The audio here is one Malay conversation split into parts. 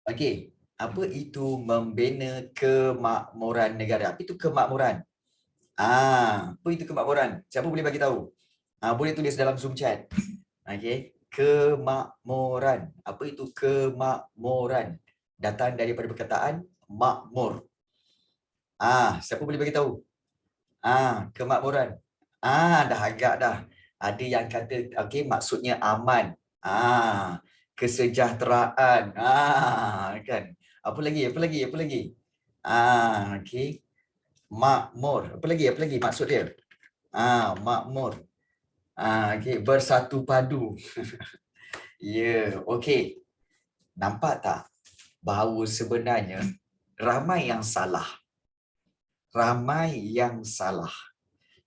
Okey, apa itu membina kemakmuran negara? Apa itu kemakmuran? Apa itu kemakmuran? Siapa boleh bagi tahu? Boleh tulis dalam Zoom chat. Okey, kemakmuran. Apa itu kemakmuran? Datang daripada perkataan makmur. Siapa boleh bagi tahu? Kemakmuran. Dah agak dah. Ada yang kata okey maksudnya aman. Kesejahteraan. Kan. Apa lagi? Apa lagi? Apa lagi? Okey. Makmur. Apa lagi? Apa lagi maksud dia? Makmur. Okey, bersatu padu. Ya, okey. Nampak tak bahawa sebenarnya ramai yang salah. Ramai yang salah.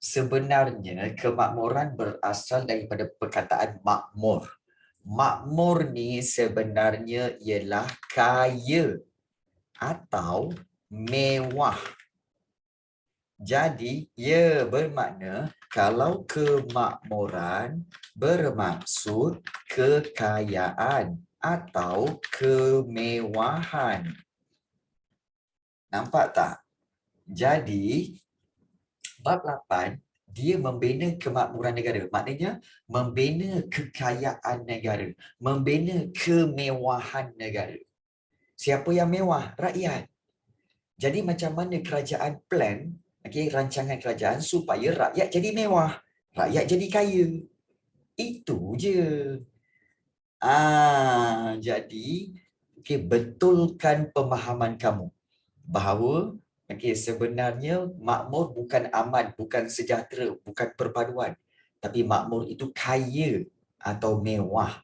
Sebenarnya kemakmuran berasal daripada perkataan makmur. Makmur ni sebenarnya ialah kaya atau mewah. Jadi, ia bermakna kalau kemakmuran bermaksud kekayaan atau kemewahan. Nampak tak? Jadi, bab 8 dia membina kemakmuran negara. Maknanya membina kekayaan negara, membina kemewahan negara. Siapa yang mewah? Rakyat. Jadi macam mana kerajaan plan, rancangan kerajaan supaya rakyat jadi mewah, rakyat jadi kaya. Itu je. Jadi betulkan pemahaman kamu bahawa sebenarnya makmur bukan aman, bukan sejahtera, bukan perpaduan. Tapi makmur itu kaya atau mewah.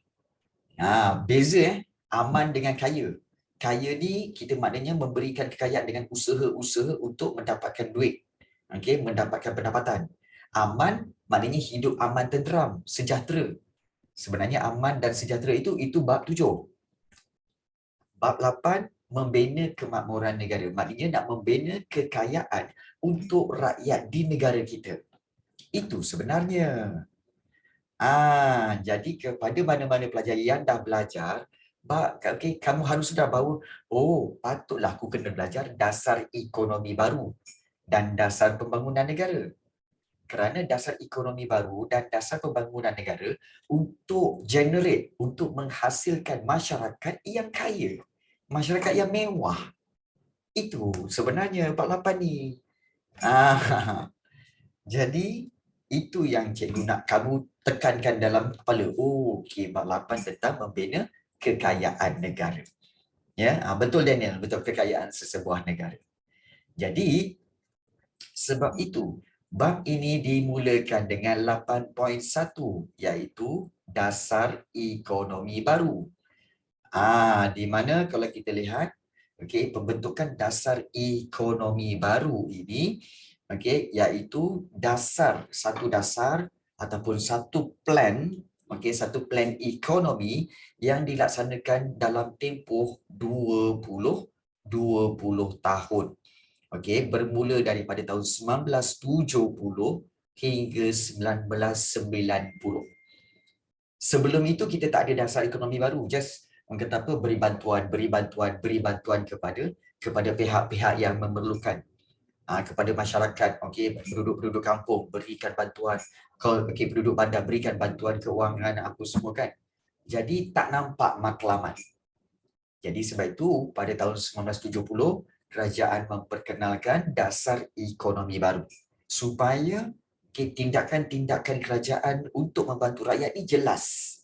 Beza aman dengan kaya. Kaya ni kita maknanya memberikan kekayaan dengan usaha-usaha untuk mendapatkan duit. Mendapatkan pendapatan. Aman maknanya hidup aman tenteram, sejahtera. Sebenarnya aman dan sejahtera itu bab 7. Bab 8 membina kemakmuran negara. Maknanya nak membina kekayaan untuk rakyat di negara kita. Itu sebenarnya. Jadi kepada mana-mana pelajar yang dah belajar, kamu harus sudah bahawa, patutlah aku kena belajar dasar ekonomi baru dan dasar pembangunan negara. Kerana dasar ekonomi baru dan dasar pembangunan negara untuk generate, untuk menghasilkan masyarakat yang kaya, masyarakat yang mewah. Itu sebenarnya bab 8 ni. Jadi itu yang cikgu nak kamu tekankan dalam kepala. Okey, bab 8 tentang membina kekayaan negara. Ya, betul Daniel, betul, kekayaan sesebuah negara. Jadi sebab itu bab ini dimulakan dengan 8.1 iaitu dasar ekonomi baru. Di mana kalau kita lihat pembentukan dasar ekonomi baru ini iaitu satu dasar ataupun satu plan satu plan ekonomi yang dilaksanakan dalam tempoh 20 tahun. Bermula daripada tahun 1970 hingga 1990. Sebelum itu kita tak ada dasar ekonomi baru, just orang kata apa, beri bantuan kepada pihak-pihak yang memerlukan, kepada masyarakat, penduduk-penduduk kampung berikan bantuan, penduduk bandar berikan bantuan kewangan apa semua kan. Jadi tak nampak matlamat. Jadi sebab itu pada tahun 1970 kerajaan memperkenalkan dasar ekonomi baru supaya tindakan-tindakan kerajaan untuk membantu rakyat ni jelas,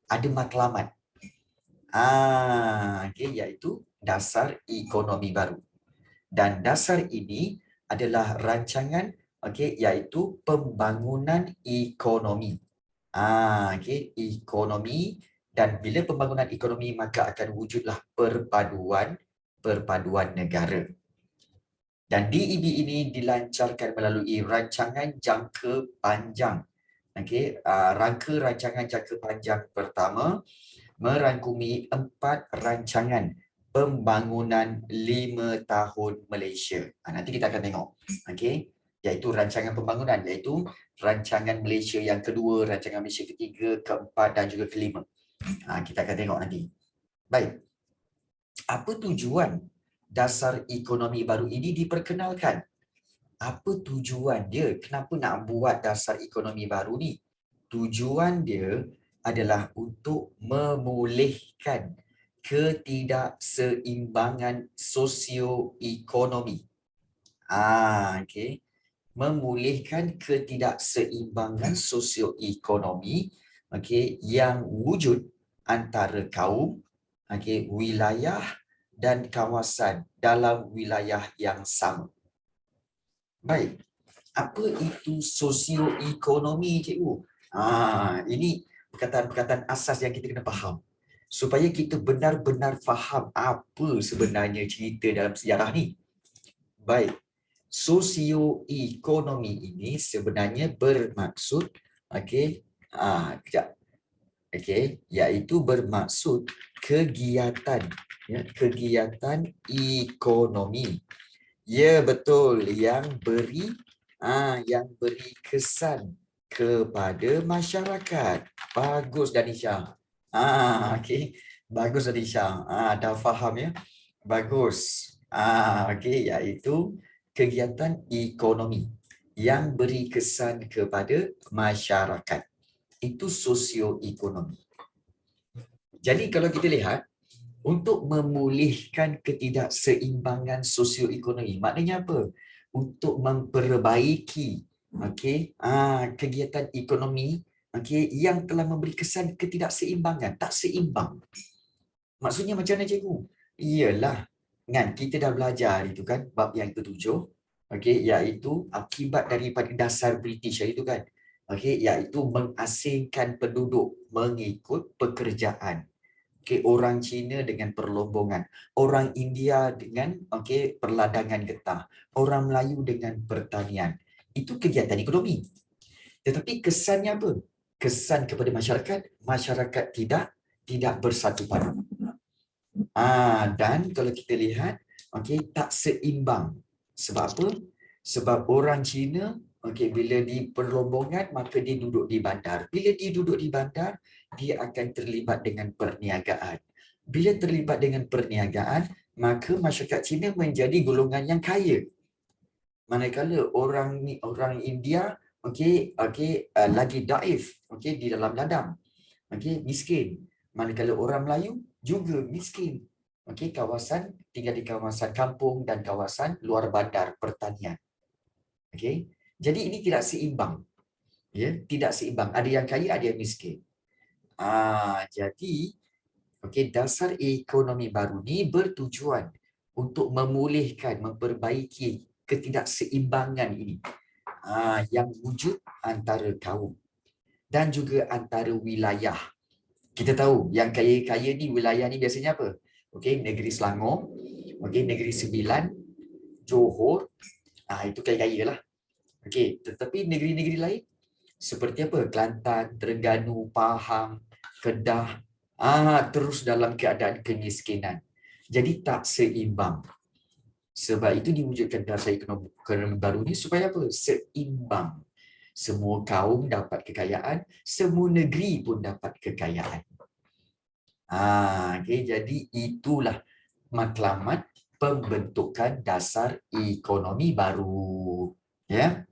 ada matlamat. Iaitu dasar ekonomi baru. Dan dasar ini adalah rancangan iaitu pembangunan ekonomi. Ekonomi, dan bila pembangunan ekonomi maka akan wujudlah perpaduan negara. Dan DEB ini dilancarkan melalui rancangan jangka panjang. Rangka rancangan jangka panjang pertama merangkumi 4 rancangan pembangunan 5 tahun Malaysia. Nanti kita akan tengok. Iaitu rancangan pembangunan, iaitu rancangan Malaysia yang kedua, rancangan Malaysia ketiga, keempat dan juga kelima. Kita akan tengok nanti. Baik. Apa tujuan dasar ekonomi baru ini diperkenalkan? Apa tujuan dia? Kenapa nak buat dasar ekonomi baru ni? Tujuan dia adalah untuk memulihkan ketidakseimbangan sosioekonomi. Okey. Memulihkan ketidakseimbangan sosioekonomi, okey, yang wujud antara kaum, okey, wilayah dan kawasan dalam wilayah yang sama. Baik. Apa itu sosioekonomi, cikgu? Ini perkataan-perkataan asas yang kita kena faham supaya kita benar-benar faham apa sebenarnya cerita dalam sejarah ni. Baik. Sosioekonomi ini sebenarnya bermaksud, okey, kejap. Okey, iaitu bermaksud kegiatan, ya, kegiatan ekonomi. Ya, betul, yang beri kesan kepada masyarakat. Bagus Danisha. Okey. Bagus Danisha. Dah faham ya. Bagus. Okey, iaitu kegiatan ekonomi yang beri kesan kepada masyarakat. Itu sosioekonomi. Jadi kalau kita lihat, untuk memulihkan ketidakseimbangan sosioekonomi, maknanya apa? Untuk memperbaiki, okey, kegiatan ekonomi, okey, yang telah memberi kesan ketidakseimbangan, tak seimbang. Maksudnya macam mana, cikgu? Iyalah, kan kita dah belajar itu kan, bab yang ketujuh, okey, iaitu akibat daripada dasar British itu kan, okey, iaitu mengasingkan penduduk mengikut pekerjaan. Okay, orang Cina dengan perlombongan, orang India dengan perladangan getah, orang Melayu dengan pertanian. Itu kegiatan ekonomi. Tetapi kesannya apa? Kesan kepada masyarakat, masyarakat tidak bersatu padu. Dan kalau kita lihat, tak seimbang. Sebab apa? Sebab orang Cina, bila di perlombongan, maka dia duduk di bandar. Bila dia duduk di bandar, dia akan terlibat dengan perniagaan. Bila terlibat dengan perniagaan, maka masyarakat Cina menjadi golongan yang kaya. Manakala orang India lagi daif, di dalam ladang, miskin. Manakala orang Melayu juga miskin. Tinggal di kawasan kampung dan kawasan luar bandar pertanian. Jadi ini tidak seimbang. Ya, tidak seimbang. Ada yang kaya, ada yang miskin. Jadi dasar ekonomi baru ni bertujuan untuk memulihkan, memperbaiki ketidakseimbangan ini yang wujud antara kaum dan juga antara wilayah. Kita tahu yang kaya-kaya ni, wilayah ni biasanya apa? Negeri Selangor, Negeri Sembilan, Johor, itu kaya-kaya lah. Tetapi negeri-negeri lain seperti apa? Kelantan, Terengganu, Pahang, Kedah, terus dalam keadaan kemiskinan. Jadi tak seimbang. Sebab itu diwujudkan dasar ekonomi baru ni supaya apa? Seimbang. Semua kaum dapat kekayaan, semua negeri pun dapat kekayaan. Jadi itulah matlamat pembentukan dasar ekonomi baru. Ya.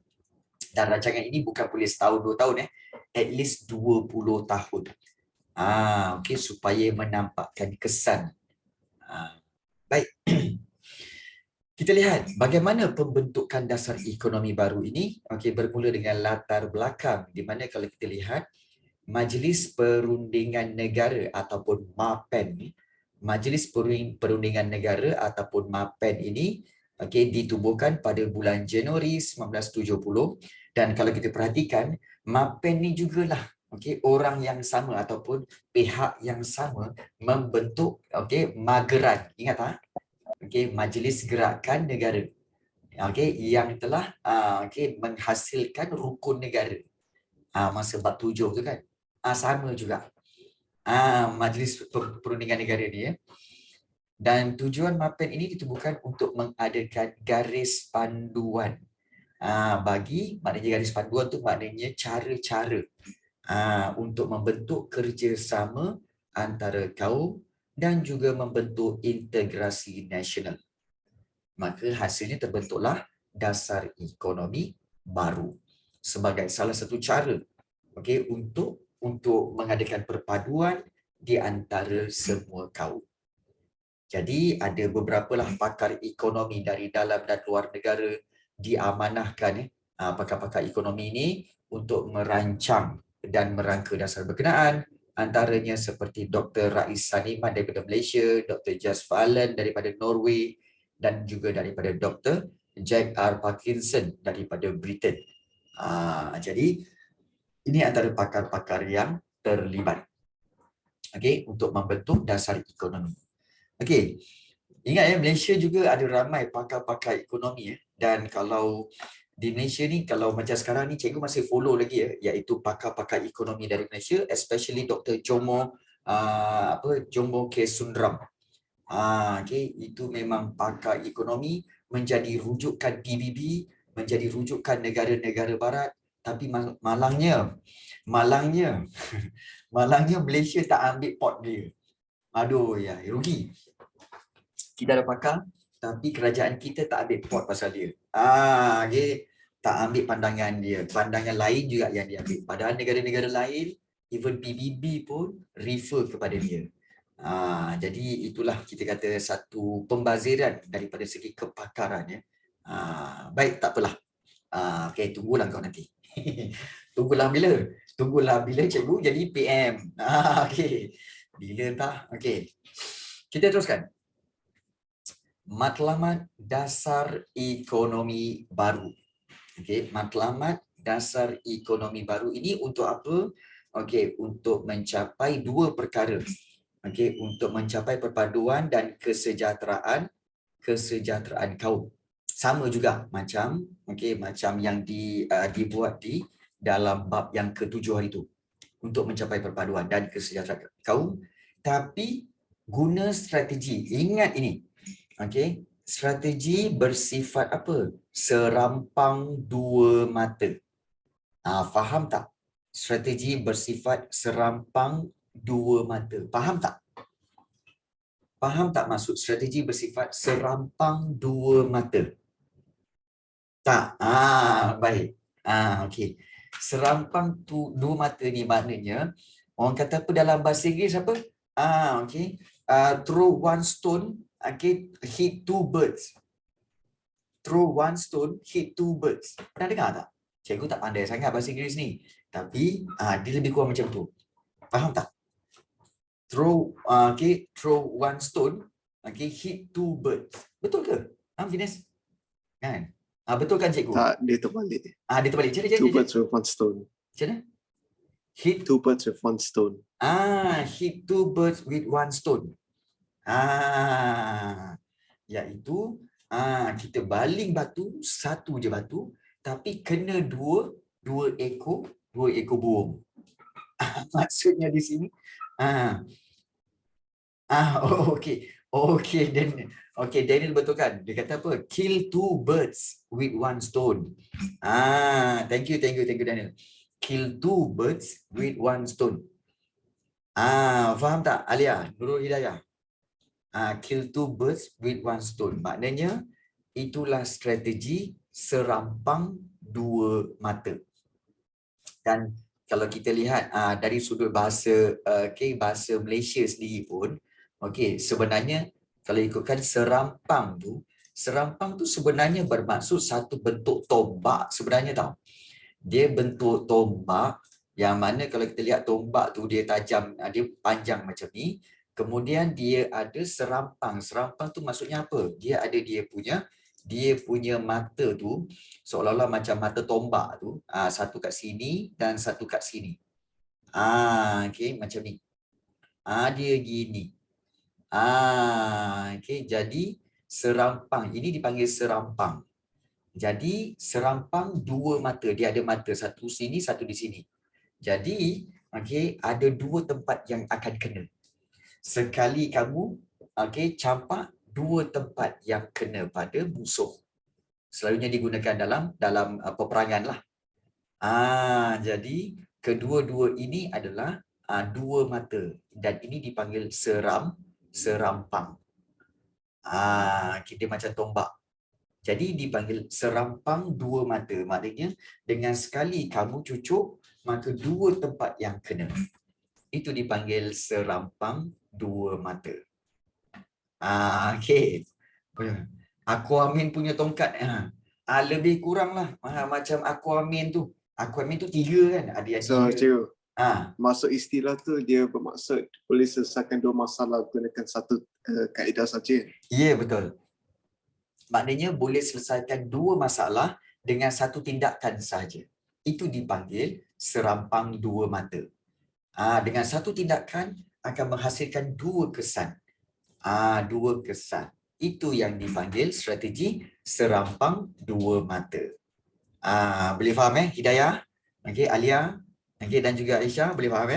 Dan rancangan ini bukan boleh setahun, 2 tahun. At least 20 tahun. Supaya menampakkan kesan. Baik. Kita lihat bagaimana pembentukan dasar ekonomi baru ini bermula dengan latar belakang, di mana kalau kita lihat Majlis Perundingan Negara ataupun MAPEN, Majlis Perundingan Negara ataupun MAPEN ini ditubuhkan pada bulan Januari 1970, dan kalau kita perhatikan MAPEN ni jugalah orang yang sama ataupun pihak yang sama membentuk Mageran. Ingat tak? Majlis Gerakan Negara. Yang telah menghasilkan rukun negara. Masa bab 7 tu kan. Sama juga. Majlis Perundingan Negara ni ya. Dan tujuan MAPEN ini ditubuhkan untuk mengadakan garis panduan. Maknanya garis panduan tu maknanya cara-cara untuk membentuk kerjasama antara kaum dan juga membentuk integrasi nasional. Maka hasilnya terbentuklah dasar ekonomi baru sebagai salah satu cara untuk mengadakan perpaduan di antara semua kaum. Jadi ada beberapa lah pakar ekonomi dari dalam dan luar negara diamanahkan pakar-pakar ekonomi ini untuk merancang dan merangka dasar berkenaan, antaranya seperti Dr. Rais Saniman daripada Malaysia, Dr. Jas Fahlen daripada Norway dan juga daripada Dr. Jack R. Parkinson daripada Britain. Jadi ini antara pakar-pakar yang terlibat untuk membentuk dasar ekonomi. Ingat ya, Malaysia juga ada ramai pakar-pakar ekonomi dan kalau di Malaysia ni, kalau macam sekarang ni cikgu masih follow lagi iaitu pakar-pakar ekonomi dari Malaysia, especially Dr. Jomo Jomo K. Sundram. Itu memang pakar ekonomi, menjadi rujukan PBB, menjadi rujukan negara-negara barat, tapi malangnya malangnya Malaysia tak ambil pot dia. Aduh ya, rugi. Kita ada pakar, tapi kerajaan kita tak ambil pot pasal dia. Tak ambil pandangan dia. Pandangan lain juga yang diambil. Padahal negara-negara lain, even PBB pun refer kepada dia. Jadi itulah kita kata satu pembaziran daripada segi kepakaran ya. Baik, tak apalah. Tunggulah kau nanti. Tunggulah bila cikgu jadi PM. Bila tak? Kita teruskan. Matlamat dasar ekonomi baru. Matlamat dasar ekonomi baru ini untuk apa? Untuk mencapai dua perkara. Untuk mencapai perpaduan dan kesejahteraan kaum. Sama juga macam yang dibuat di dalam bab yang ke-7 hari itu. Untuk mencapai perpaduan dan kesejahteraan kaum, tapi guna strategi. Ingat ini. Strategi bersifat apa? Serampang dua mata. Faham tak? Strategi bersifat serampang dua mata. Faham tak? Faham tak maksud strategi bersifat serampang dua mata? Tak? Baik. Serampang dua mata ni maknanya, orang kata apa dalam bahasa Inggeris apa? Throw one stone, hit two birds. Throw one stone, hit two birds. Pernah dengar tak? Cikgu tak pandai sangat bahasa Inggeris ni. Tapi dia lebih kurang macam tu. Faham tak? Throw one stone, hit two birds. Betul ke? Fitness? Kan? Betul kan cikgu? Tak, dia terbalik. Dia terbalik. Two birds with one stone. Macam mana? Hit two birds with one stone. Hit two birds with one stone. Iaitu kita baling batu, satu je batu, tapi kena dua ekor burung. Maksudnya di sini Daniel betul kan? Dia kata apa? Kill two birds with one stone. Thank you Daniel. Kill two birds with one stone. Faham tak Alia, Nurul Hidayah? Kill two birds with one stone. Maknanya itulah strategi serampang dua mata. Dan kalau kita lihat dari sudut bahasa bahasa Malaysia sendiri pun, sebenarnya kalau ikutkan serampang tu sebenarnya bermaksud satu bentuk tombak sebenarnya tau. Dia bentuk tombak yang mana kalau kita lihat tombak tu dia tajam, dia panjang macam ni. Kemudian dia ada serampang. Serampang tu maksudnya apa? Dia ada dia punya mata tu seolah-olah macam mata tombak tu, satu kat sini dan satu kat sini. Macam ni. Dia gini. Jadi serampang ini dipanggil serampang. Jadi serampang dua mata, dia ada mata satu sini, satu di sini. Jadi ada dua tempat yang akan kena. Sekali kamu campak, dua tempat yang kena pada musuh. Selalunya digunakan dalam peperangan lah. Jadi kedua-dua ini adalah dua mata dan ini dipanggil serampang. Kita macam tombak. Jadi dipanggil serampang dua mata. Maknanya dengan sekali kamu cucuk, maka dua tempat yang kena. Itu dipanggil serampang dua mata. Okey. Aquaman punya tongkat. Lebih kurang lah. Macam Aquaman tu. Aquaman tu 3 kan? Ada yang So, 3. cikgu, Ah, maksud istilah tu dia bermaksud boleh selesaikan dua masalah gunakan satu kaedah saja. ya betul. Maknanya boleh selesaikan dua masalah dengan satu tindakan sahaja. Itu dipanggil serampang dua mata. Dengan satu tindakan akan menghasilkan dua kesan. Dua kesan. Itu yang dipanggil strategi serampang dua mata. Boleh faham Hidayah? Okey, Alia, okey, dan juga Aisyah boleh faham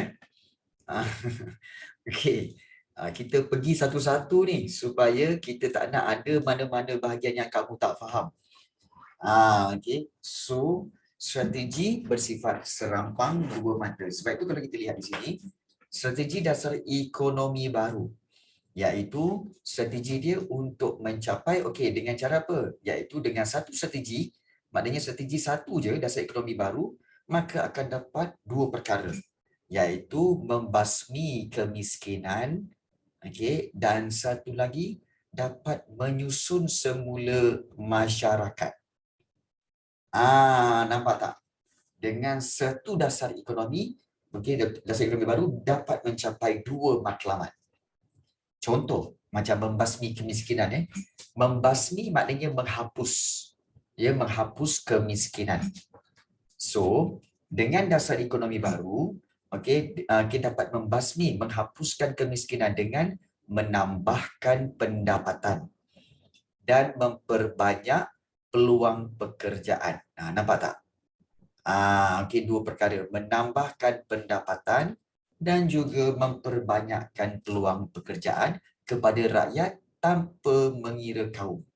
Okey. Kita pergi satu-satu ni supaya kita tak nak ada mana-mana bahagian yang kamu tak faham. Okey. So, strategi bersifat serampang dua mata. Sebab itu kalau kita lihat di sini, strategi dasar ekonomi baru, iaitu strategi dia untuk mencapai, okey, dengan cara apa? Iaitu dengan satu strategi, maknanya strategi satu je dasar ekonomi baru, maka akan dapat dua perkara, iaitu membasmi kemiskinan, okey, dan satu lagi dapat menyusun semula masyarakat. Nampak tak? Dengan satu dasar ekonomi, okey, dasar ekonomi baru dapat mencapai dua matlamat. Contoh, macam membasmi kemiskinan. Membasmi maknanya menghapus. Menghapus kemiskinan. So, dengan dasar ekonomi baru, okey, kita dapat membasmi, menghapuskan kemiskinan dengan menambahkan pendapatan dan memperbanyak peluang pekerjaan. Nampak tak? Okey, dua perkara, menambahkan pendapatan dan juga memperbanyakkan peluang pekerjaan kepada rakyat tanpa mengira kaum.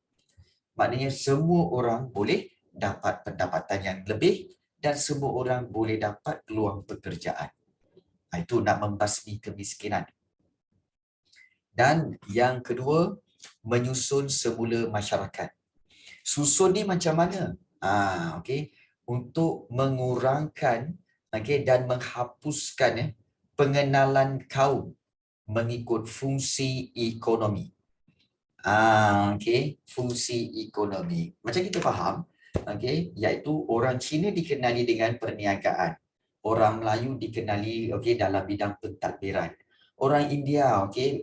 Maknanya semua orang boleh dapat pendapatan yang lebih dan semua orang boleh dapat peluang pekerjaan. Itu nak membasmi kemiskinan. Dan yang kedua, menyusun semula masyarakat. Susun ni macam mana? Okey, untuk mengurangkan, okey, dan menghapuskan pengenalan kaum mengikut fungsi ekonomi. Okey, fungsi ekonomi. Macam kita faham, okey, iaitu orang Cina dikenali dengan perniagaan. Orang Melayu dikenali, okey, dalam bidang pentadbiran. Orang India, okey,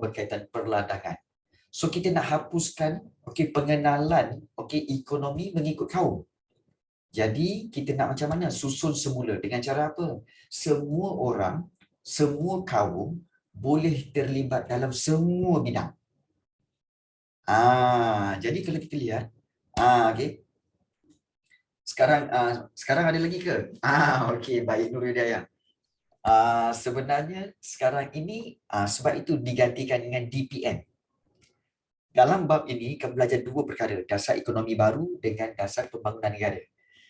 berkaitan perladangan. So kita nak hapuskan, okey, pengenalan, okey, ekonomi mengikut kaum. Jadi kita nak macam mana? Susun semula dengan cara apa? Semua orang, semua kaum boleh terlibat dalam semua bidang. Jadi kalau kita lihat, okey. Sekarang ada lagi ke? Okey, baik Nurul Hidayah. Sebenarnya sekarang ini sebab itu digantikan dengan DPN. Dalam bab ini, kamu belajar dua perkara, dasar ekonomi baru dengan dasar pembangunan negara.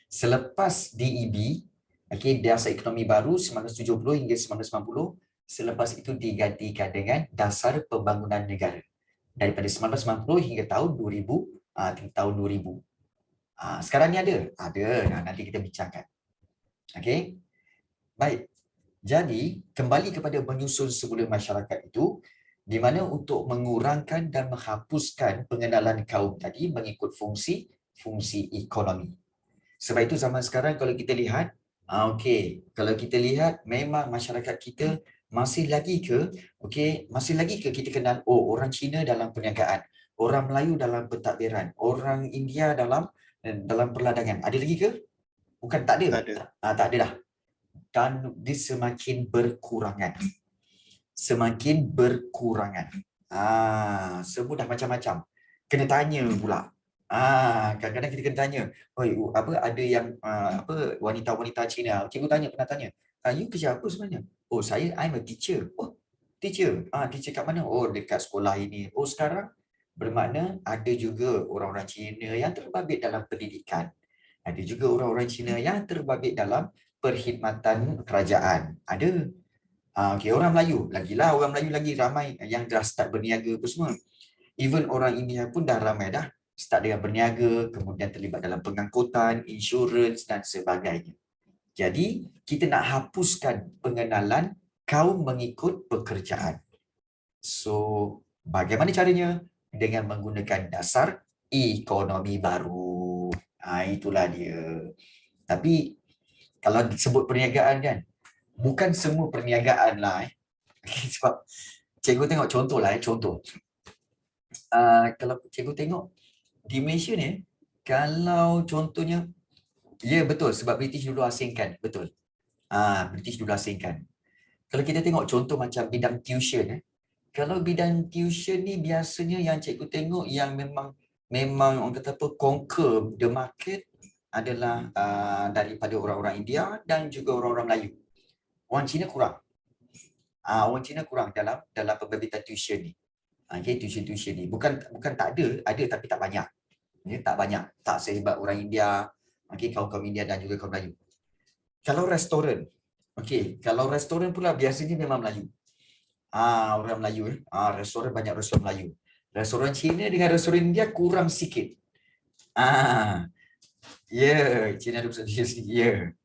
Selepas DEB, okey, dasar ekonomi baru 1970 hingga 1990, selepas itu digantikan dengan dasar pembangunan negara. Daripada 1990 hingga tahun 2000, tahun 2000. Sekarang ni ada? Ada, nanti kita bincangkan. Okey? Baik. Jadi, kembali kepada menyusun semula masyarakat itu, di mana untuk mengurangkan dan menghapuskan pengenalan kaum tadi mengikut fungsi ekonomi. Sebab itu zaman sekarang kalau kita lihat, okey, kalau kita lihat memang masyarakat kita masih lagi ke kita kenal, orang Cina dalam perniagaan, orang Melayu dalam pentadbiran, orang India dalam perladangan. Ada lagi ke? Bukan tak ada. Tak ada. Tak ada dah. Dan dia semakin berkurangan. Semakin berkurangan. Semua dah macam-macam. Kena tanya pula. Kadang-kadang kita kena tanya, ada yang wanita-wanita Cina. Cikgu pernah tanya, you kerja apa sebenarnya? Oh, I'm a teacher. Oh, teacher. Teacher kat mana? Oh, dekat sekolah ini. Oh, sekarang bermakna ada juga orang-orang Cina yang terbabit dalam pendidikan. Ada juga orang-orang Cina yang terbabit dalam perkhidmatan kerajaan. Ada. Okay, orang Melayu. Lagilah orang Melayu lagi ramai yang dah start berniaga apa semua. Even orang India pun dah ramai dah start dengan berniaga, kemudian terlibat dalam pengangkutan, insurans dan sebagainya. Jadi, kita nak hapuskan pengenalan kaum mengikut pekerjaan. So, bagaimana caranya? Dengan menggunakan dasar ekonomi baru. Itulah dia. Tapi, kalau disebut perniagaan kan, bukan semua perniagaan lah. Sebab cikgu tengok contoh lah. Contoh. Kalau cikgu tengok di Malaysia ni, kalau contohnya, ya betul, sebab British dulu asingkan. Betul. British dulu asingkan. Kalau kita tengok contoh macam bidang tuition, kalau bidang tuition ni biasanya yang cikgu tengok yang memang orang kata apa, conquer the market adalah daripada orang-orang India dan juga orang-orang Melayu. Orang Cina kurang. Orang Cina kurang dalam pembibitan tuition ni. Okay, tuition ni bukan tak ada tapi tak banyak. Ya, tak banyak, tak sehebat orang India, okay, kaum India dan juga kaum Melayu. Kalau restoran, okay, kalau restoran pula biasanya memang Melayu. Orang Melayu, restoran banyak restoran Melayu. Restoran Cina dengan restoran India kurang sikit. Cina ada besar sikit.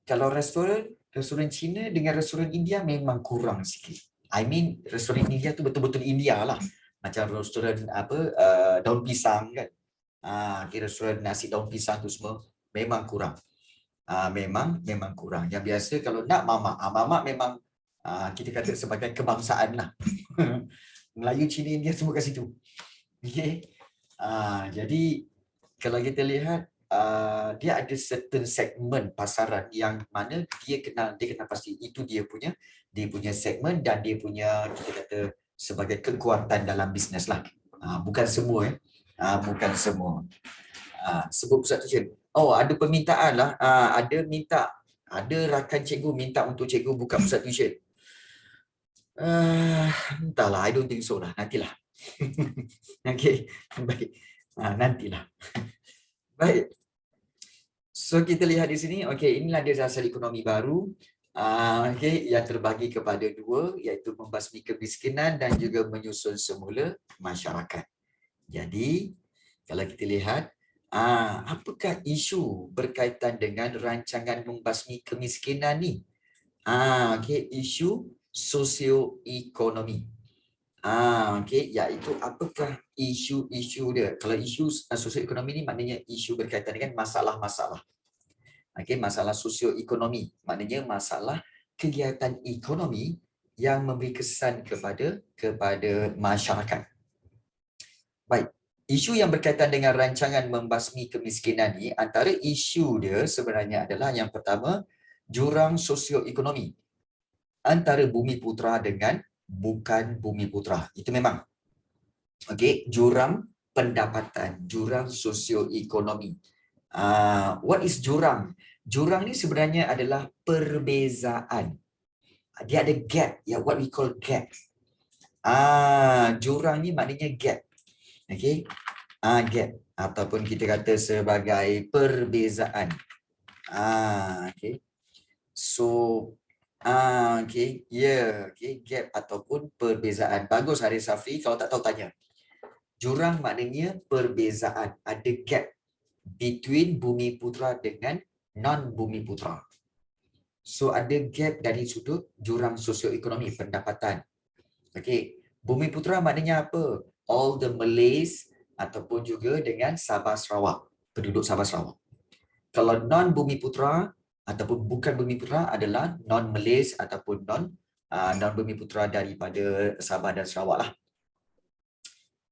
Kalau restoran Cina dengan restoran India memang kurang sikit. I mean, restoran India tu betul-betul India lah. Macam restoran daun pisang kan. Restoran nasi daun pisang tu semua memang kurang. Memang kurang. Yang biasa kalau nak mamak memang kita kata sebagai kebangsaan lah. Melayu, Cina, India semua kat situ. Okay. Jadi kalau kita lihat dia ada certain segmen pasaran yang mana dia kenal pasti itu dia punya segmen dan dia punya kita kata sebagai kekuatan dalam bisnes lah. Bukan semua bukan semua. Sebut pusat tuition. Ada permintaan lah. Ada rakan cikgu minta untuk cikgu buka pusat tuition. Entahlah, I don't think so lah. Nantilah. Okay, baik. Nantilah. Baik. So kita lihat di sini, okay, inilah dia dasar ekonomi baru. Okay, yang terbagi kepada dua, iaitu membasmi kemiskinan dan juga menyusun semula masyarakat. Jadi, kalau kita lihat, apakah isu berkaitan dengan rancangan membasmi kemiskinan ni? Okay, isu sosioekonomi. Okay, iaitu apakah isu-isu dia? Kalau isu sosioekonomi ni maknanya isu berkaitan dengan masalah-masalah. Okay, masalah sosioekonomi maknanya masalah kegiatan ekonomi yang memberi kesan kepada masyarakat. Baik, isu yang berkaitan dengan rancangan membasmi kemiskinan ni, antara isu dia sebenarnya adalah yang pertama, jurang sosioekonomi antara bumi putera dengan bukan bumi putera. Itu memang. Okey, jurang pendapatan, jurang sosioekonomi. What is jurang? Jurang ni sebenarnya adalah perbezaan. Dia ada gap, what we call gap. Jurang ni maknanya gap. Okey. Gap ataupun kita kata sebagai perbezaan. Okey. So okay, okay, gap ataupun perbezaan. Bagus Haris Safi, kalau tak tahu tanya. Jurang maknanya perbezaan, ada gap between bumi putera dengan non bumi putera. So ada gap dari sudut jurang sosioekonomi pendapatan. Okey, bumi putera maknanya apa? All the Malays ataupun juga dengan Sabah Sarawak, penduduk Sabah Sarawak. Kalau non bumi putera ataupun bukan bumi putera adalah non-Malays ataupun non-bumi putera daripada Sabah dan Sarawak lah.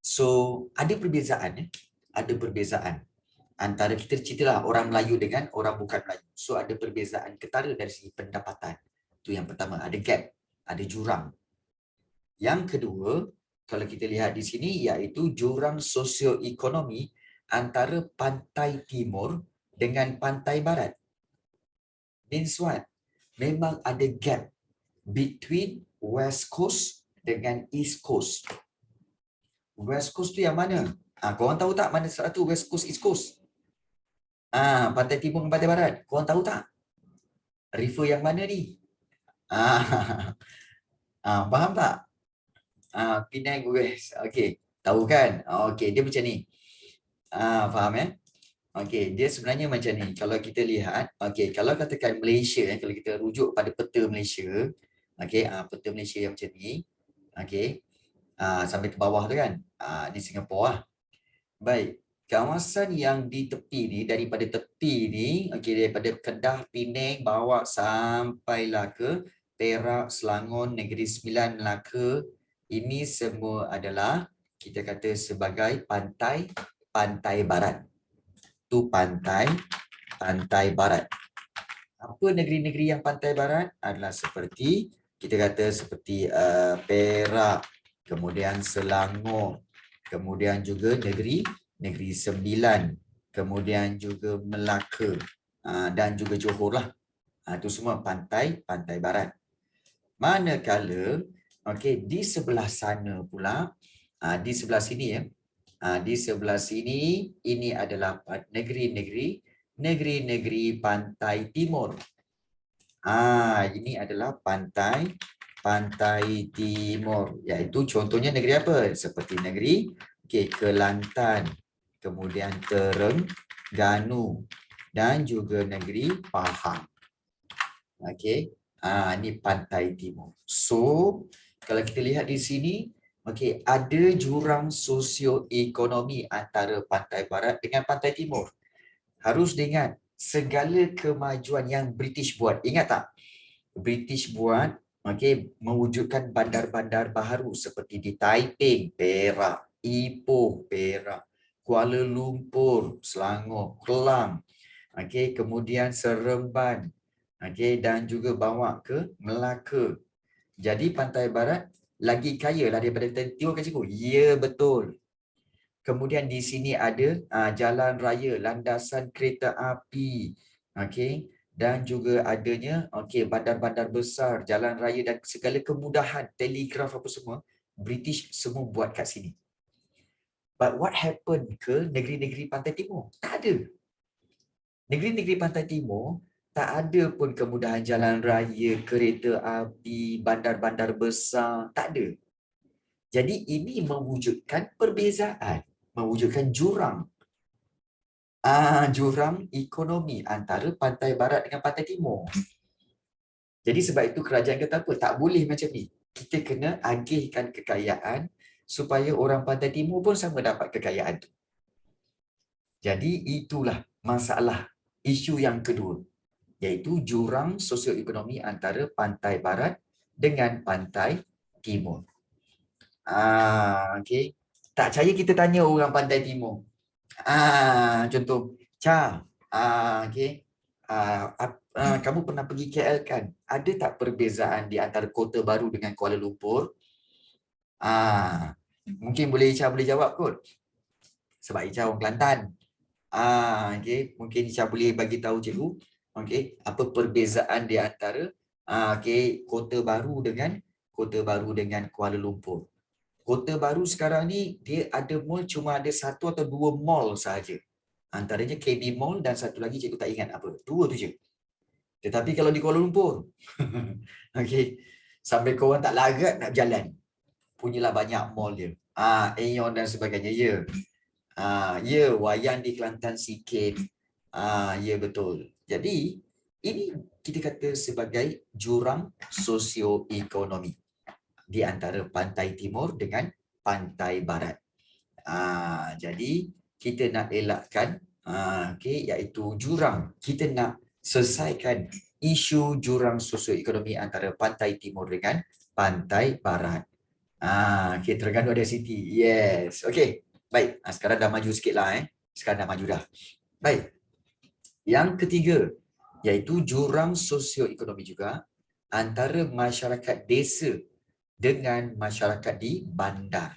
So, ada perbezaan. Ada perbezaan antara kita ceritalah orang Melayu dengan orang bukan Melayu. So, ada perbezaan ketara dari segi pendapatan. Itu yang pertama, ada gap, ada jurang. Yang kedua, kalau kita lihat di sini, iaitu jurang sosioekonomi antara pantai timur dengan pantai barat. Means what? Memang ada gap between West Coast dengan East Coast. West Coast tu yang mana? Korang tahu tak mana satu West Coast, East Coast? Pantai Timur dan Pantai Barat. Korang tahu tak? River yang mana ni? Faham tak? Penang West. Okey, tahu kan? Okey, dia macam ni. Faham Okey, dia sebenarnya macam ni. Kalau kita lihat, okey, kalau katakan Malaysia, kalau kita rujuk pada peta Malaysia, okey, peta Malaysia yang macam ni, okey, sampai ke bawah tu kan, ni Singapura lah. Baik, kawasan yang di tepi ni, daripada tepi ni, okey, daripada Kedah, Penang, bawa sampailah ke Perak, Selangor, Negeri Sembilan, Melaka, ini semua adalah kita kata sebagai pantai barat. Tu pantai barat. Apa negeri-negeri yang pantai barat? Adalah seperti kita kata seperti Perak, kemudian Selangor, kemudian juga negeri Sembilan, kemudian juga Melaka, dan juga Johor lah. Itu semua pantai barat. Manakala di sebelah sana pula, di sebelah sini di sebelah sini ini adalah negeri-negeri pantai timur. Ini adalah pantai timur, iaitu contohnya negeri apa? Seperti negeri Kelantan, kemudian Terengganu, dan juga negeri Pahang. Ini pantai timur. So, kalau kita lihat di sini, ada jurang sosioekonomi antara pantai barat dengan pantai timur. Harus diingat, segala kemajuan yang British buat, ingat tak? British buat, mewujudkan bandar-bandar baharu seperti di Taiping, Perak, Ipoh, Perak, Kuala Lumpur, Selangor, Kelang, kemudian Seremban, dan juga bawa ke Melaka. Jadi pantai barat lagi kaya lah daripada Timur kan cikgu? Ya, betul. Kemudian di sini ada jalan raya, landasan kereta api, dan juga adanya bandar-bandar besar, jalan raya dan segala kemudahan, telegraf apa semua, British semua buat kat sini. But what happened ke negeri-negeri pantai timur? Tak ada. Negeri-negeri pantai timur tak ada pun kemudahan jalan raya, kereta api, bandar-bandar besar, tak ada. Jadi ini mewujudkan perbezaan, mewujudkan jurang. Jurang ekonomi antara pantai barat dengan pantai timur. Jadi sebab itu kerajaan kata apa? Tak boleh macam ni. Kita kena agihkan kekayaan supaya orang pantai timur pun sama dapat kekayaan tu. Jadi itulah masalah isu yang kedua, iaitu jurang sosioekonomi antara pantai barat dengan pantai timur. Tak percaya kita tanya orang pantai timur. Contoh, kamu pernah pergi KL kan? Ada tak perbezaan di antara Kota Baru dengan Kuala Lumpur? Mungkin Icha boleh jawab kot. Sebab Icha orang Kelantan. Mungkin Icha boleh bagi tahu cikgu, apa perbezaan di antara Kota Baru dengan Kuala Lumpur. Kota Baru sekarang ni dia ada mall, cuma ada 1 atau 2 mall sahaja. Antaranya KB Mall dan satu lagi cikgu tak ingat apa. 2 tu je. Tetapi kalau di Kuala Lumpur, sampai korang tak larat nak berjalan. Punyalah banyak mall dia. Aeon dan sebagainya. Ya, wayang di Kelantan sikit. Ya, betul. Jadi, ini kita kata sebagai jurang sosioekonomi di antara pantai timur dengan pantai barat. Jadi, kita nak elakkan iaitu jurang. Kita nak selesaikan isu jurang sosioekonomi antara pantai timur dengan pantai barat. Terengganu ada city. Yes. Okey. Baik. Sekarang dah maju sikit lah. Sekarang dah maju dah. Baik. Yang ketiga, iaitu jurang sosioekonomi juga antara masyarakat desa dengan masyarakat di bandar.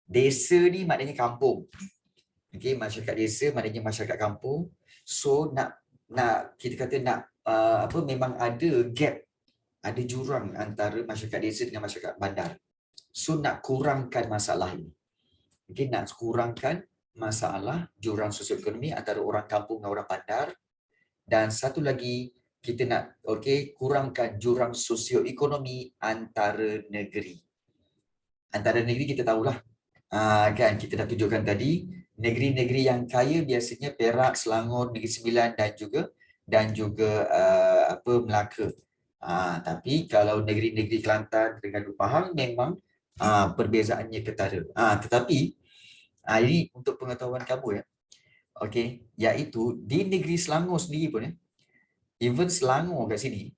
Desa ni maknanya kampung. Masyarakat desa maknanya masyarakat kampung. So nak kita kata nak memang ada gap, ada jurang antara masyarakat desa dengan masyarakat bandar. So nak kurangkan masalah ini. Nak kurangkan masalah jurang sosioekonomi antara orang kampung dan orang bandar. Dan satu lagi, kita nak kurangkan jurang sosioekonomi antara negeri. Antara negeri kita tahulah, kan kita dah tunjukkan tadi, negeri-negeri yang kaya biasanya Perak, Selangor, Negeri Sembilan dan juga Melaka. Tapi kalau negeri-negeri Kelantan dengan Pahang memang perbezaannya ketara. Tetapi ini untuk pengetahuan kamu ya. Okey, iaitu di negeri Selangor sendiri pun even Selangor kat sini,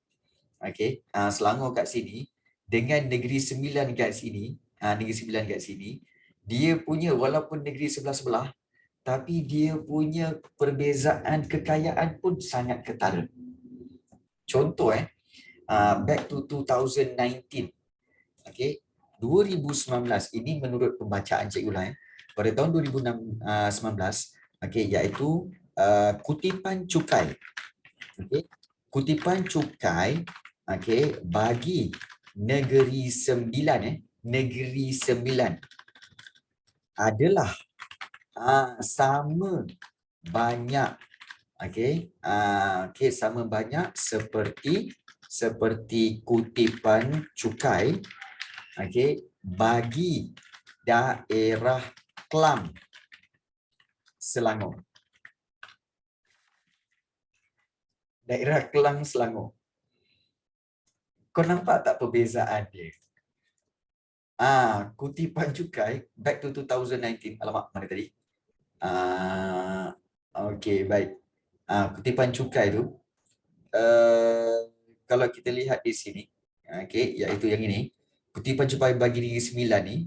okey, Selangor kat sini dengan Negeri Sembilan kat sini, Negeri Sembilan kat sini, dia punya walaupun negeri sebelah-sebelah, tapi dia punya perbezaan kekayaan pun sangat ketara. Contoh back to 2019, okey, 2019 ini menurut pembacaan Cikgu lah pada tahun 2019, okey, iaitu kutipan cukai. Okey, kutipan cukai bagi negeri sembilan negeri sembilan adalah sama banyak sama banyak seperti kutipan cukai bagi daerah Kelang, Selangor. Daerah Kelang, Selangor. Kau nampak tak perbezaan dia? Kutipan cukai back to 2019. Alamak, mana tadi? Okey, baik. Kutipan cukai tu kalau kita lihat di sini, iaitu yang ini, kutipan cukai bagi Negeri Sembilan ni,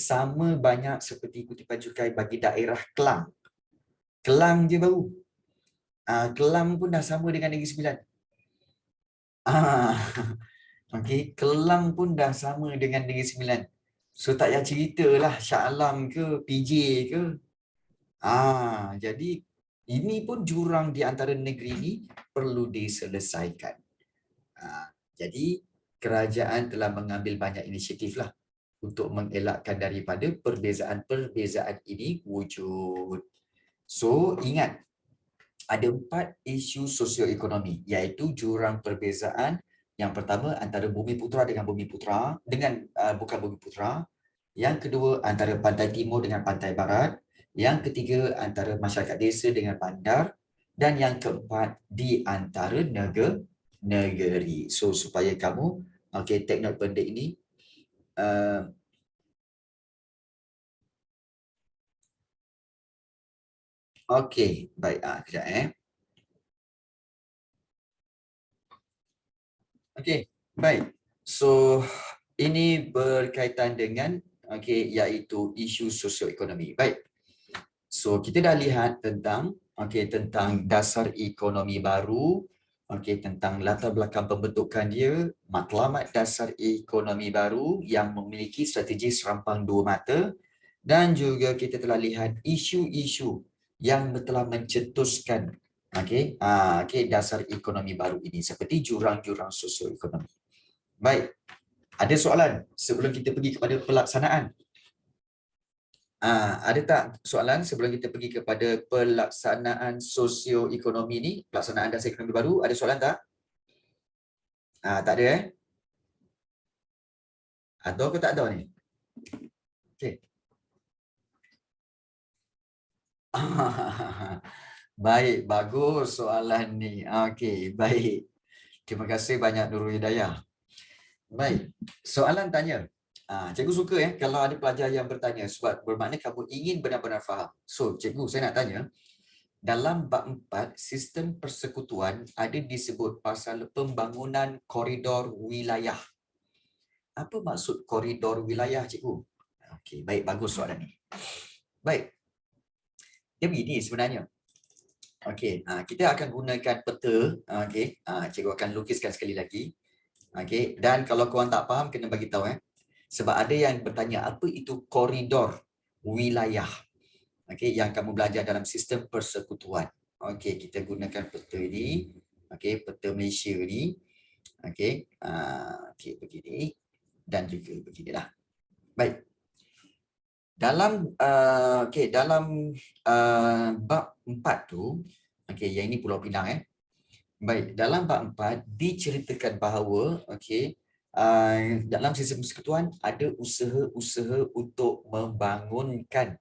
sama banyak seperti kutipan cukai bagi daerah Kelang. Kelang je baru. Kelang pun dah sama dengan Negeri Sembilan. Kelang pun dah sama dengan Negeri Sembilan. So tak payah ceritalah Shah Alam ke PJ ke. Jadi ini pun jurang di antara negeri ini perlu diselesaikan. Jadi kerajaan telah mengambil banyak inisiatif lah untuk mengelakkan daripada perbezaan-perbezaan ini wujud. So ingat, ada 4 isu sosioekonomi, iaitu jurang perbezaan. Yang pertama antara Bumi Putra dengan Bumi Putra bukan Bumi Putra. Yang kedua antara Pantai Timur dengan Pantai Barat. Yang ketiga antara masyarakat desa dengan bandar. Dan yang keempat di antara negeri. So supaya kamu take note benda ini. Okey, baik. Kejap Okey, baik. So ini berkaitan dengan iaitu isu sosioekonomi. Baik. So kita dah lihat tentang tentang dasar ekonomi baru, tentang latar belakang pembentukan dia, matlamat dasar ekonomi baru yang memiliki strategi serampang dua mata, dan juga kita telah lihat isu-isu yang telah mencetuskan dasar ekonomi baru ini seperti jurang-jurang sosioekonomi. Baik. Ada soalan sebelum kita pergi kepada pelaksanaan? Ada tak soalan sebelum kita pergi kepada pelaksanaan sosioekonomi ni, pelaksanaan dasar ekonomi baru? Ada soalan tak? Tak ada Atau ke tak ada ni? Okey. Baik, bagus soalan ni. Okey, baik. Terima kasih banyak Nurul Hidayah. Baik, soalan tanya. Cikgu suka kalau ada pelajar yang bertanya sebab bermakna kamu ingin benar-benar faham. So, cikgu saya nak tanya, dalam bab 4 sistem persekutuan ada disebut pasal pembangunan koridor wilayah. Apa maksud koridor wilayah, cikgu? Okey, baik, bagus soalan ni. Baik. Dia begini sebenarnya. Okey, kita akan gunakan peta. Cikgu akan lukiskan sekali lagi. Dan kalau korang tak faham kena bagi tahu sebab ada yang bertanya apa itu koridor wilayah. Yang kamu belajar dalam sistem persekutuan. Kita gunakan peta ini. Peta Malaysia ni. Begini dan juga beginilah. Baik. Dalam dalam bab 4 tu, yang ini Pulau Pinang Baik, dalam bab 4 diceritakan bahawa dalam sistem persekutuan ada usaha-usaha untuk membangunkan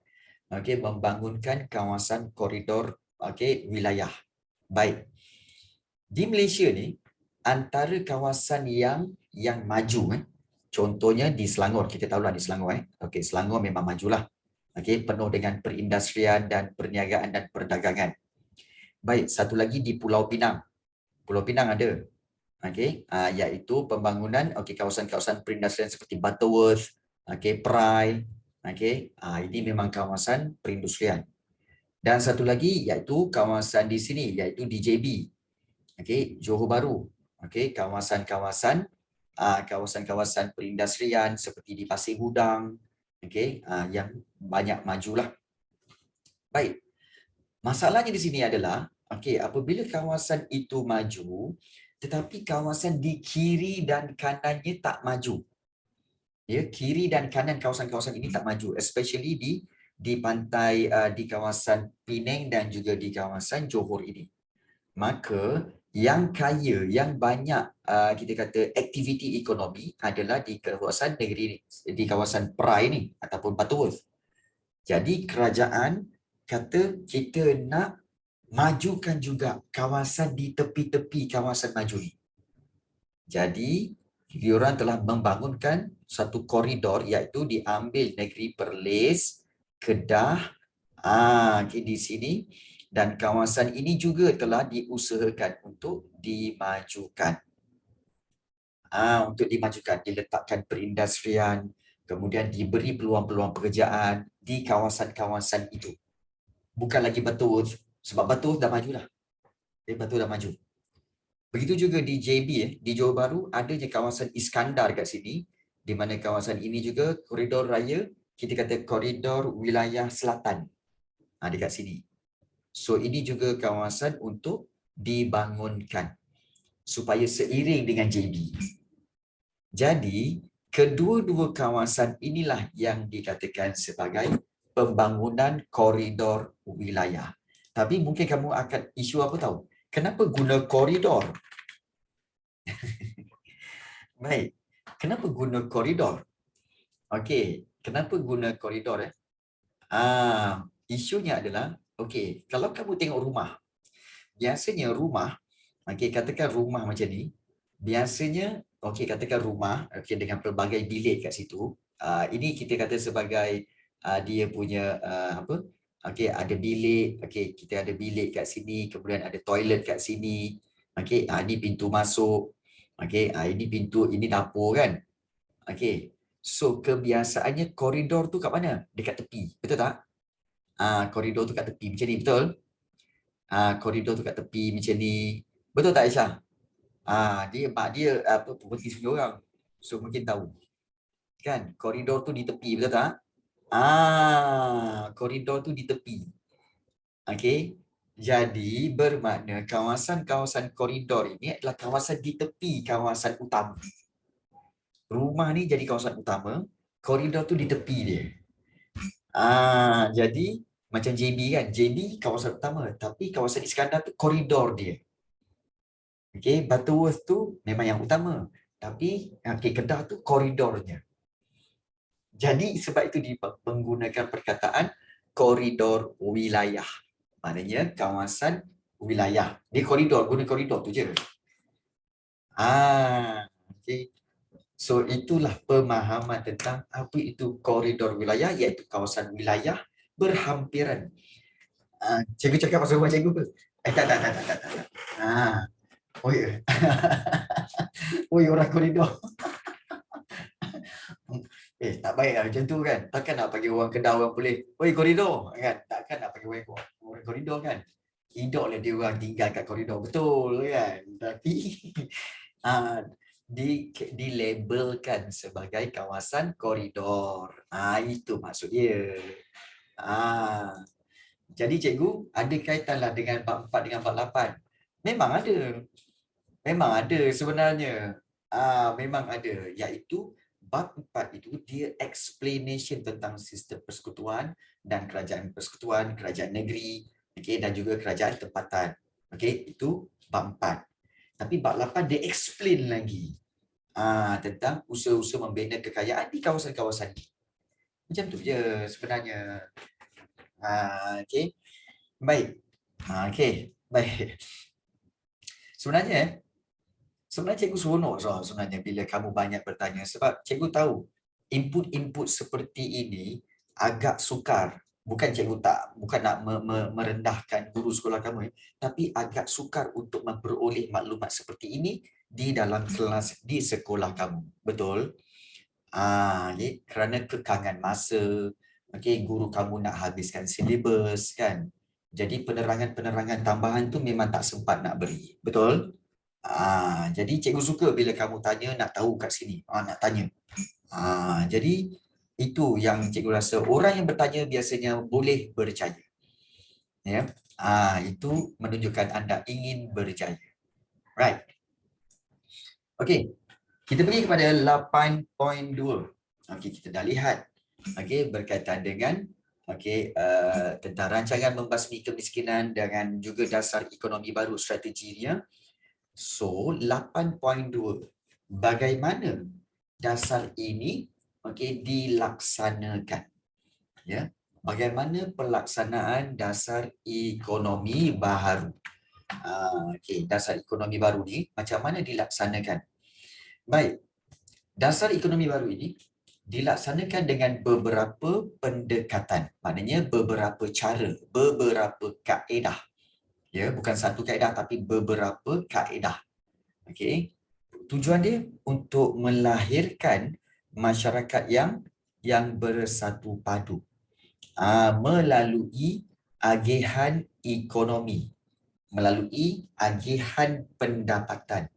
kawasan koridor wilayah. Baik. Di Malaysia ni antara kawasan yang maju contohnya di Selangor, kita tahulah di Selangor Selangor memang majulah. Penuh dengan perindustrian dan perniagaan dan perdagangan. Baik, satu lagi di Pulau Pinang. Pulau Pinang ada. Iaitu pembangunan kawasan-kawasan perindustrian seperti Butterworth, Perai. Ini memang kawasan perindustrian. Dan satu lagi iaitu kawasan di sini iaitu di JB. Johor Bahru. Kawasan-kawasan perindustrian seperti di Pasir Gudang, yang banyak majulah. Baik. Masalahnya di sini adalah apabila kawasan itu maju tetapi kawasan di kiri dan kanannya tak maju. Kiri dan kanan kawasan-kawasan ini tak maju, especially di pantai di kawasan Penang dan juga di kawasan Johor ini. Maka yang kaya, yang banyak kita kata aktiviti ekonomi adalah di kawasan negeri di kawasan Perai ni ataupun Butterworth. Jadi kerajaan kata kita nak majukan juga kawasan di tepi-tepi kawasan maju ni. Jadi diorang telah membangunkan satu koridor iaitu diambil negeri Perlis, Kedah, di sini, dan kawasan ini juga telah diusahakan untuk dimajukan. Diletakkan perindustrian, kemudian diberi peluang-peluang pekerjaan di kawasan-kawasan itu. Bukan lagi Butterworth, sebab Butterworth dah maju dah. Butterworth dah maju. Begitu juga di JB, di Johor Bahru, adanya kawasan Iskandar kat sini, di mana kawasan ini juga koridor raya, kita kata koridor wilayah selatan. Dekat sini. So ini juga kawasan untuk dibangunkan supaya seiring dengan JB. Jadi, kedua-dua kawasan inilah yang dikatakan sebagai pembangunan koridor wilayah. Tapi mungkin kamu akan isu apa tahu? Kenapa guna koridor? Baik. Kenapa guna koridor? Okey, kenapa guna koridor isunya adalah kalau kamu tengok rumah, biasanya rumah, katakan rumah macam ni, biasanya katakan rumah dengan pelbagai bilik kat situ. Ini kita kata sebagai dia punya ada bilik, kita ada bilik kat sini, kemudian ada toilet kat sini. Ini pintu masuk. Ini pintu, ini dapur kan. So kebiasaannya koridor tu kat mana? Dekat tepi, betul tak? Koridor tu kat tepi macam ni, betul? Koridor tu kat tepi macam ni. Betul tak Aisyah? Mak dia property punya orang. So mungkin tahu. Kan? Koridor tu di tepi, betul tak? Koridor tu di tepi. Jadi bermakna kawasan-kawasan koridor ini adalah kawasan di tepi kawasan utama. Rumah ni jadi kawasan utama, koridor tu di tepi dia. Jadi macam JB kan, JB kawasan utama, tapi kawasan Iskandar tu koridor dia. Butterworth tu memang yang utama, tapi Kedah tu koridornya. Jadi sebab itu menggunakan perkataan koridor wilayah. Maknanya kawasan wilayah. Dia koridor, guna koridor tu je. So itulah pemahaman tentang apa itu koridor wilayah, iaitu kawasan wilayah berhampiran. Cikgu cakap pasal rumah cikgu ke? Tak. Oi, orang koridor. Tak baik lah macam tu kan. Takkan nak bagi orang Kedah orang boleh, oi koridor kan. Takkan nak bagi orang koridor kan. Hidup lah dia orang tinggal kat koridor, betul kan. Tapi dilabelkan sebagai kawasan koridor. Itu maksud dia. Jadi cikgu ada kaitanlah dengan bab 4 dengan bab 8. Memang ada sebenarnya. Memang ada, iaitu bab 4 itu dia explanation tentang sistem persekutuan dan kerajaan persekutuan, kerajaan negeri, dan juga kerajaan tempatan. Itu bab 4. Tapi bab 8 dia explain lagi tentang usaha-usaha membina kekayaan di kawasan-kawasan ini. Macam tu je sebenarnya. Okey. Baik. Okey. Baik. Sebenarnya cikgu seronok sebenarnya bila kamu banyak bertanya sebab cikgu tahu input-input seperti ini agak sukar. Bukan cikgu bukan nak merendahkan guru sekolah kamu, tapi agak sukar untuk memperoleh maklumat seperti ini di dalam kelas di sekolah kamu. Betul? Okay. Kerana kekangan masa, okay, guru kamu nak habiskan silibus kan. Jadi penerangan-penerangan tambahan tu memang tak sempat nak beri. Betul? Jadi cikgu suka bila kamu tanya nak tahu kat sini. Nak tanya. Jadi itu yang cikgu rasa orang yang bertanya biasanya boleh berjaya. Ya. Itu menunjukkan anda ingin berjaya. Right. Okey. Kita pergi kepada 8.2. Okey, kita dah lihat. Okey, berkaitan dengan tentang rancangan membasmi kemiskinan dengan juga dasar ekonomi baru strateginya. So, 8.2. Bagaimana dasar ini dilaksanakan? Ya. Bagaimana pelaksanaan dasar ekonomi baru? Dasar ekonomi baru ni macam mana dilaksanakan? Baik. Dasar ekonomi baru ini dilaksanakan dengan beberapa pendekatan. Maknanya beberapa cara, beberapa kaedah. Ya, bukan satu kaedah tapi beberapa kaedah. Okey. Tujuan dia untuk melahirkan masyarakat yang bersatu padu melalui agihan ekonomi, melalui agihan pendapatan,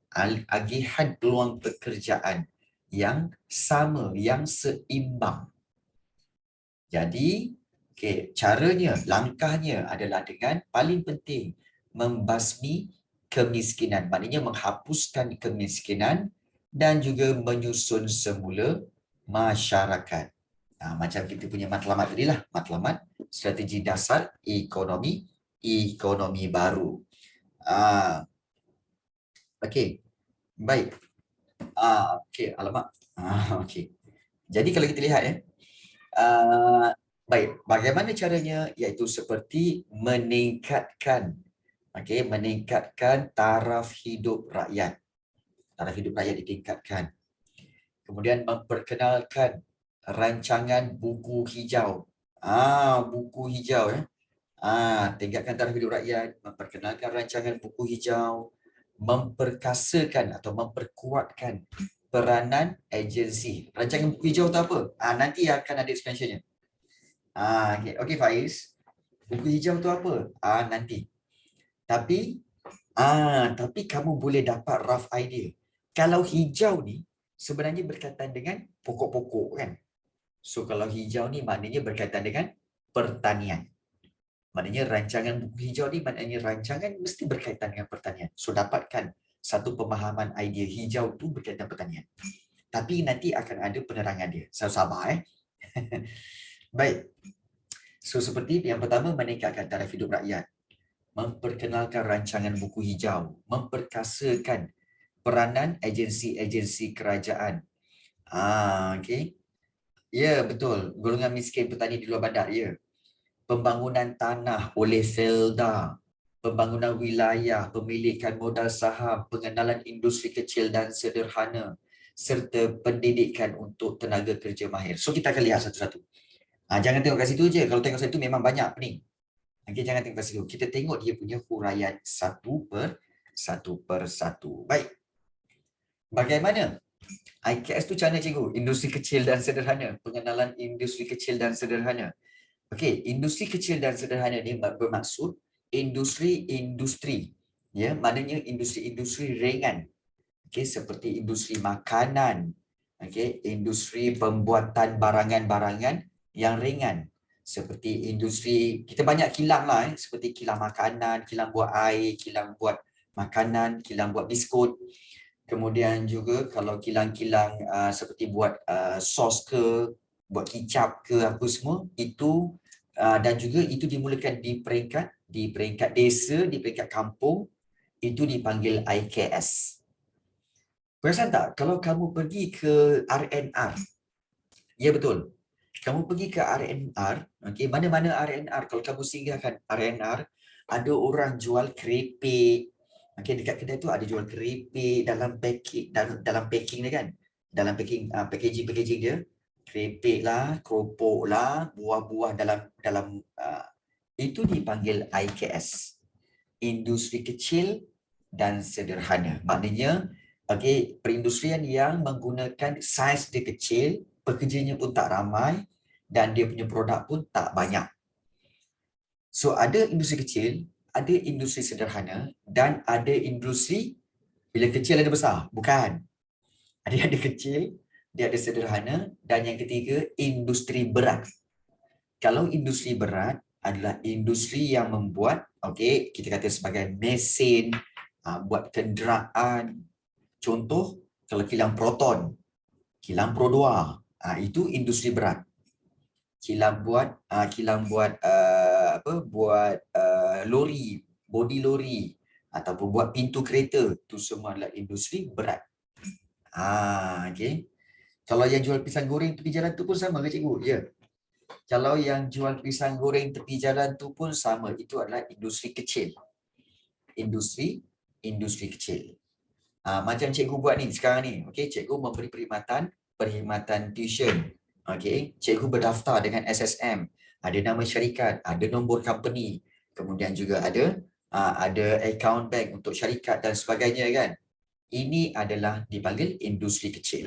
agihan peluang pekerjaan yang sama, yang seimbang. Jadi, caranya, langkahnya adalah dengan paling penting membasmi kemiskinan, maknanya menghapuskan kemiskinan dan juga menyusun semula masyarakat. Macam kita punya matlamat tadi lah, matlamat strategi dasar ekonomi baru. Okey, baik. Okey, alamak. Okey. Jadi kalau kita lihat baik, bagaimana caranya? Iaitu seperti meningkatkan taraf hidup rakyat. Taraf hidup rakyat ditingkatkan. Kemudian memperkenalkan rancangan buku hijau. Buku hijau tingkatkan taraf hidup rakyat, memperkenalkan rancangan buku hijau, memperkasakan atau memperkuatkan peranan agensi. Rancangan buku hijau tu apa? Nanti akan ada expansionnya. Okey Faiz. Buku hijau tu apa? Nanti. Tapi kamu boleh dapat rough idea. Kalau hijau ni sebenarnya berkaitan dengan pokok-pokok kan. So kalau hijau ni maknanya berkaitan dengan pertanian. Maknanya rancangan buku hijau ni maknanya rancangan mesti berkaitan dengan pertanian. So dapatkan satu pemahaman idea hijau tu berkaitan pertanian. Tapi nanti akan ada penerangan dia. Sabar. Baik. So seperti yang pertama, meningkatkan taraf hidup rakyat. Memperkenalkan rancangan buku hijau. Memperkasakan peranan agensi-agensi kerajaan. Okey. Ya, betul. Golongan miskin petani di luar bandar, ya. Pembangunan tanah oleh Felda, pembangunan wilayah, pemilikan modal saham, pengenalan industri kecil dan sederhana, serta pendidikan untuk tenaga kerja mahir. So kita akan lihat satu-satu. Jangan tengok kat situ je. Kalau tengok kat situ memang banyak pening. Jangan tengok kat situ. Kita tengok dia punya huraian satu per satu. Baik. Bagaimana? IKS tu macam mana cikgu? Industri kecil dan sederhana. Pengenalan industri kecil dan sederhana. Okey, industri kecil dan sederhana ni bermaksud industri-industri. Ya, maknanya industri-industri ringan. Okey, seperti industri makanan. Okey, industri pembuatan barangan-barangan yang ringan. Seperti industri, kita banyak kilang lah, seperti kilang makanan, kilang buat air, kilang buat makanan, kilang buat biskut. Kemudian juga kalau kilang-kilang seperti buat sos ke, buat kicap ke apa semua, itu dan juga itu dimulakan di peringkat desa, di peringkat kampung, Itu dipanggil IKS. Perasan tak kalau kamu pergi ke RNR? Ya betul. Kamu pergi ke RNR, okey, mana-mana RNR, kalau kamu singgahkan RNR, ada orang jual keripik. Okey, dekat kedai tu ada jual keripik dalam packing dia kan. Dalam packaging dia, keripik lah, keropok lah, buah-buah dalam itu dipanggil IKS. Industri kecil dan sederhana. Maknanya, okey, perindustrian yang menggunakan saiz dia kecil, pekerjanya pun tak ramai dan dia punya produk pun tak banyak. So ada industri kecil, ada industri sederhana dan ada industri bila kecil ada besar. Bukan. Ada kecil, dia ada sederhana dan yang ketiga industri berat. Kalau industri berat adalah industri yang membuat, okey, kita kata sebagai mesin, buat kenderaan. Contoh, kalau kilang proton, kilang Pro 2, itu industri berat. Kilang buat lori, bodi lori ataupun buat pintu kereta, itu semua adalah industri berat. Okey. Kalau yang jual pisang goreng tepi jalan tu pun sama ke cikgu? Ya. Kalau yang jual pisang goreng tepi jalan tu pun sama, itu adalah industri kecil. Industri kecil. Macam cikgu buat ni sekarang ni, okey, cikgu memberi perkhidmatan tuition. Okey, cikgu berdaftar dengan SSM, ada nama syarikat, ada nombor company, kemudian juga ada account bank untuk syarikat dan sebagainya kan. Ini adalah dipanggil industri kecil.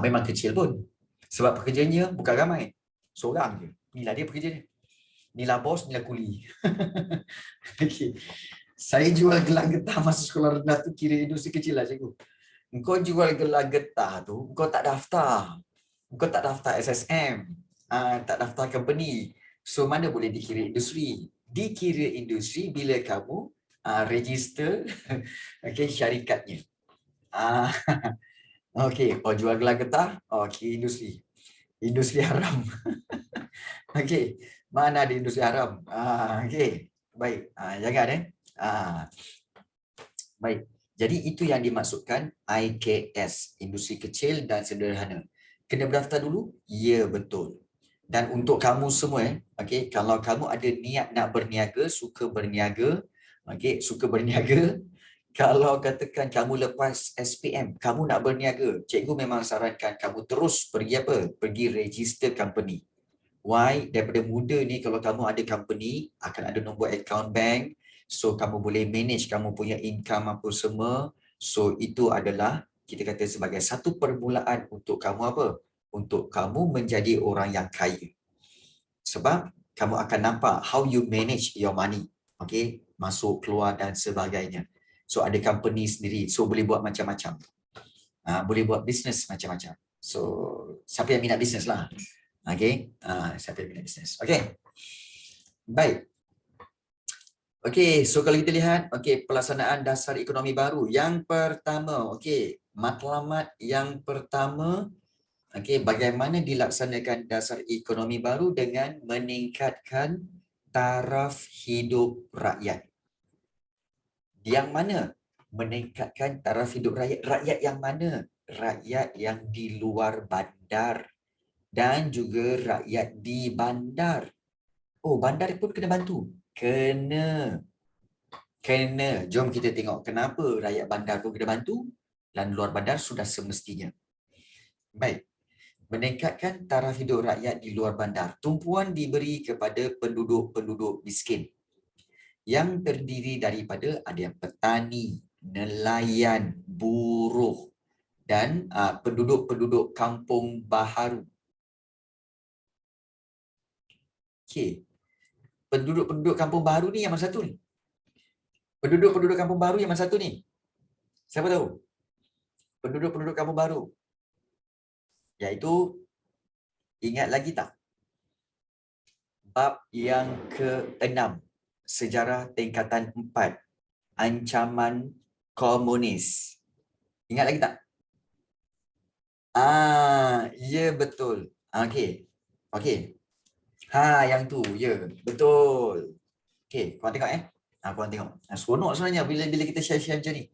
Memang kecil pun. Sebab pekerjanya bukan ramai. Seorang je. Inilah dia pekerjanya. Inilah bos, inilah kuli. Okay. Saya jual gelang getah masa sekolah rendah tu kira industri kecil lah cikgu. Engkau jual gelang getah tu, engkau tak daftar. Engkau tak daftar SSM. Tak daftar company. So mana boleh dikira industri? Dikira industri bila kamu register okay, syarikatnya. Okey, jual gelang getah, okey, industri haram. Okey, mana ada industri haram? Okey, baik. Jangan baik. Jadi itu yang dimaksudkan IKS, industri kecil dan sederhana. Kena berdaftar dulu? Ya, betul. Dan untuk kamu semua, okey, kalau kamu ada niat nak berniaga, suka berniaga, kalau katakan kamu lepas SPM, kamu nak berniaga, cikgu memang sarankan kamu terus pergi Pergi register company. Why? Daripada muda ni kalau kamu ada company, akan ada nombor account bank, so kamu boleh manage kamu punya income apa semua. So itu adalah kita kata sebagai satu permulaan untuk kamu Untuk kamu menjadi orang yang kaya. Sebab kamu akan nampak how you manage your money. Okay? Masuk, keluar dan sebagainya. So ada company sendiri, so boleh buat macam-macam. Boleh buat bisnes macam-macam. So siapa yang minat bisnes lah. Okay? Siapa yang minat bisnes. Okay? Baik. Okay, so kalau kita lihat, okay, pelaksanaan dasar ekonomi baru. Yang pertama, okay, matlamat yang pertama, okay, bagaimana dilaksanakan dasar ekonomi baru dengan meningkatkan taraf hidup rakyat. Yang mana meningkatkan taraf hidup rakyat? Rakyat yang mana? Rakyat yang di luar bandar dan juga rakyat di bandar. Bandar pun kena bantu. Kena. Jom kita tengok kenapa rakyat bandar pun kena bantu dan luar bandar sudah semestinya. Baik. Meningkatkan taraf hidup rakyat di luar bandar. Tumpuan diberi kepada penduduk-penduduk miskin yang terdiri daripada ada yang petani, nelayan, buruh dan penduduk-penduduk kampung baharu. Okey. Penduduk-penduduk kampung baharu ni yang mana satu ni? Penduduk-penduduk kampung baru yang mana satu ni? Siapa tahu? Penduduk-penduduk kampung baru. Iaitu, ingat lagi tak? Bab yang ke-6. Sejarah tingkatan 4. Ancaman komunis. Ingat lagi tak? Ya betul. Okey. Okey. Yang tu, ya, betul. Okey, korang tengok Korang tengok. Seronok sebenarnya bila kita share-share macam ni.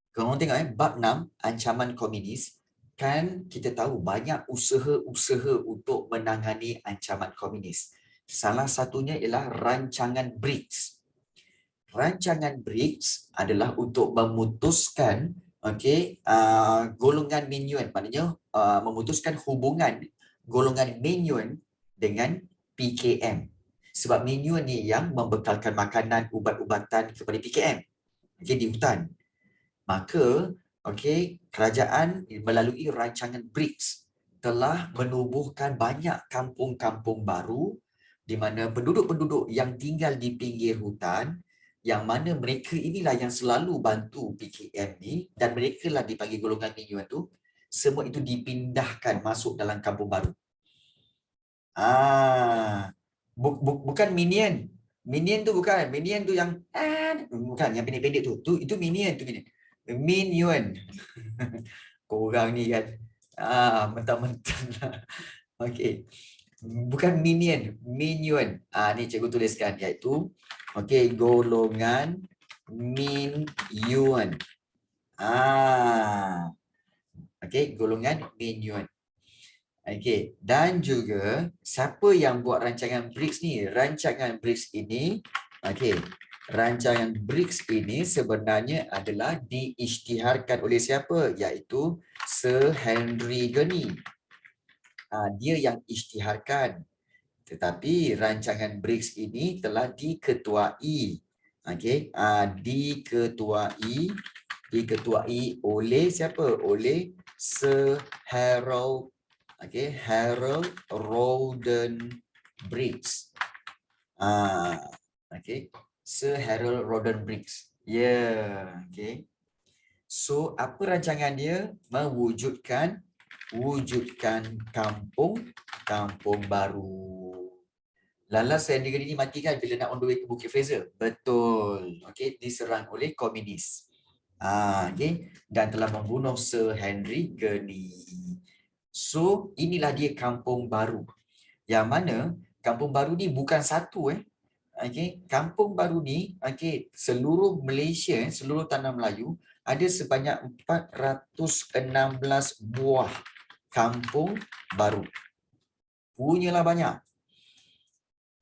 Korang tengok bab 6, ancaman komunis. Kan kita tahu banyak usaha-usaha untuk menangani ancaman komunis. Salah satunya ialah rancangan BRICS. Rancangan BRICS adalah untuk memutuskan golongan Min-Yuan, maknanya memutuskan hubungan golongan Min-Yuan dengan PKM. Sebab Min-Yuan ni yang membekalkan makanan, ubat-ubatan kepada PKM di hutan. Maka kerajaan melalui rancangan BRICS telah menubuhkan banyak kampung-kampung baru di mana penduduk-penduduk yang tinggal di pinggir hutan, yang mana mereka inilah yang selalu bantu PKM ni, dan mereka lah dipanggil golongan Min-Yuan tu, semua itu dipindahkan masuk dalam kampung baru. Bukan Minion. Minion tu bukan. Minion tu yang bukan, yang pendek-pendek tu. Itu Minion tu Minion. Min-Yuan. Korang ni kan. Mentang-mentang lah. Okey. Bukan Minion, Min-Yuan. Ni cikgu tuliskan, iaitu golongan Min-Yuan. Golongan Min-Yuan. Dan juga siapa yang buat rancangan BRICS ni? Rancangan BRICS ini, rancangan BRICS ini sebenarnya adalah diisytiharkan oleh siapa? Iaitu Sir Henry Gurney. Dia yang isytiharkan. Tetapi rancangan BRICS ini telah diketuai. Diketuai oleh siapa? Oleh Sir Harold Rowden-Briggs. Sir Harold Rowden-Briggs. So apa rancangan dia? Mewujudkan kampung baru. Lala Sandra ini mati kan bila nak on the way ke Bukit Fraser? Betul. Diserang oleh komunis. Dan telah membunuh Sir Henry Gurney. So inilah dia kampung baru. Yang mana kampung baru ni bukan satu kampung baru ni seluruh Malaysia, seluruh tanah Melayu ada sebanyak 416 buah kampung baru. Punyalah banyak.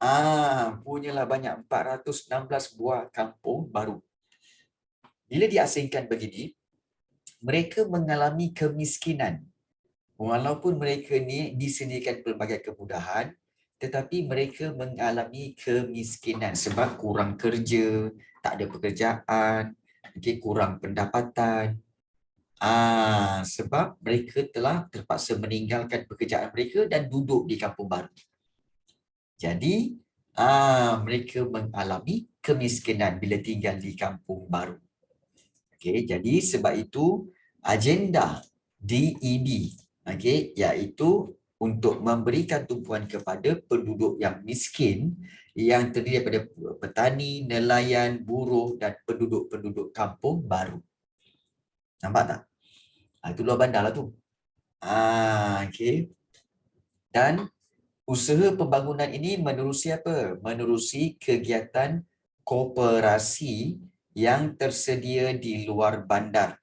416 buah kampung baru. Bila diasingkan begini, mereka mengalami kemiskinan. Walaupun mereka ni disediakan pelbagai kemudahan, tetapi mereka mengalami kemiskinan sebab kurang kerja, tak ada pekerjaan, kurang pendapatan. Sebab mereka telah terpaksa meninggalkan pekerjaan mereka dan duduk di kampung baru. Jadi, mereka mengalami kemiskinan bila tinggal di kampung baru. Jadi sebab itu agenda DEB iaitu untuk memberikan tumpuan kepada penduduk yang miskin yang terdiri daripada petani, nelayan, buruh dan penduduk-penduduk kampung baru. Nampak tak? Itu luar bandar lah tu. Dan usaha pembangunan ini menerusi apa? Menerusi kegiatan koperasi yang tersedia di luar bandar.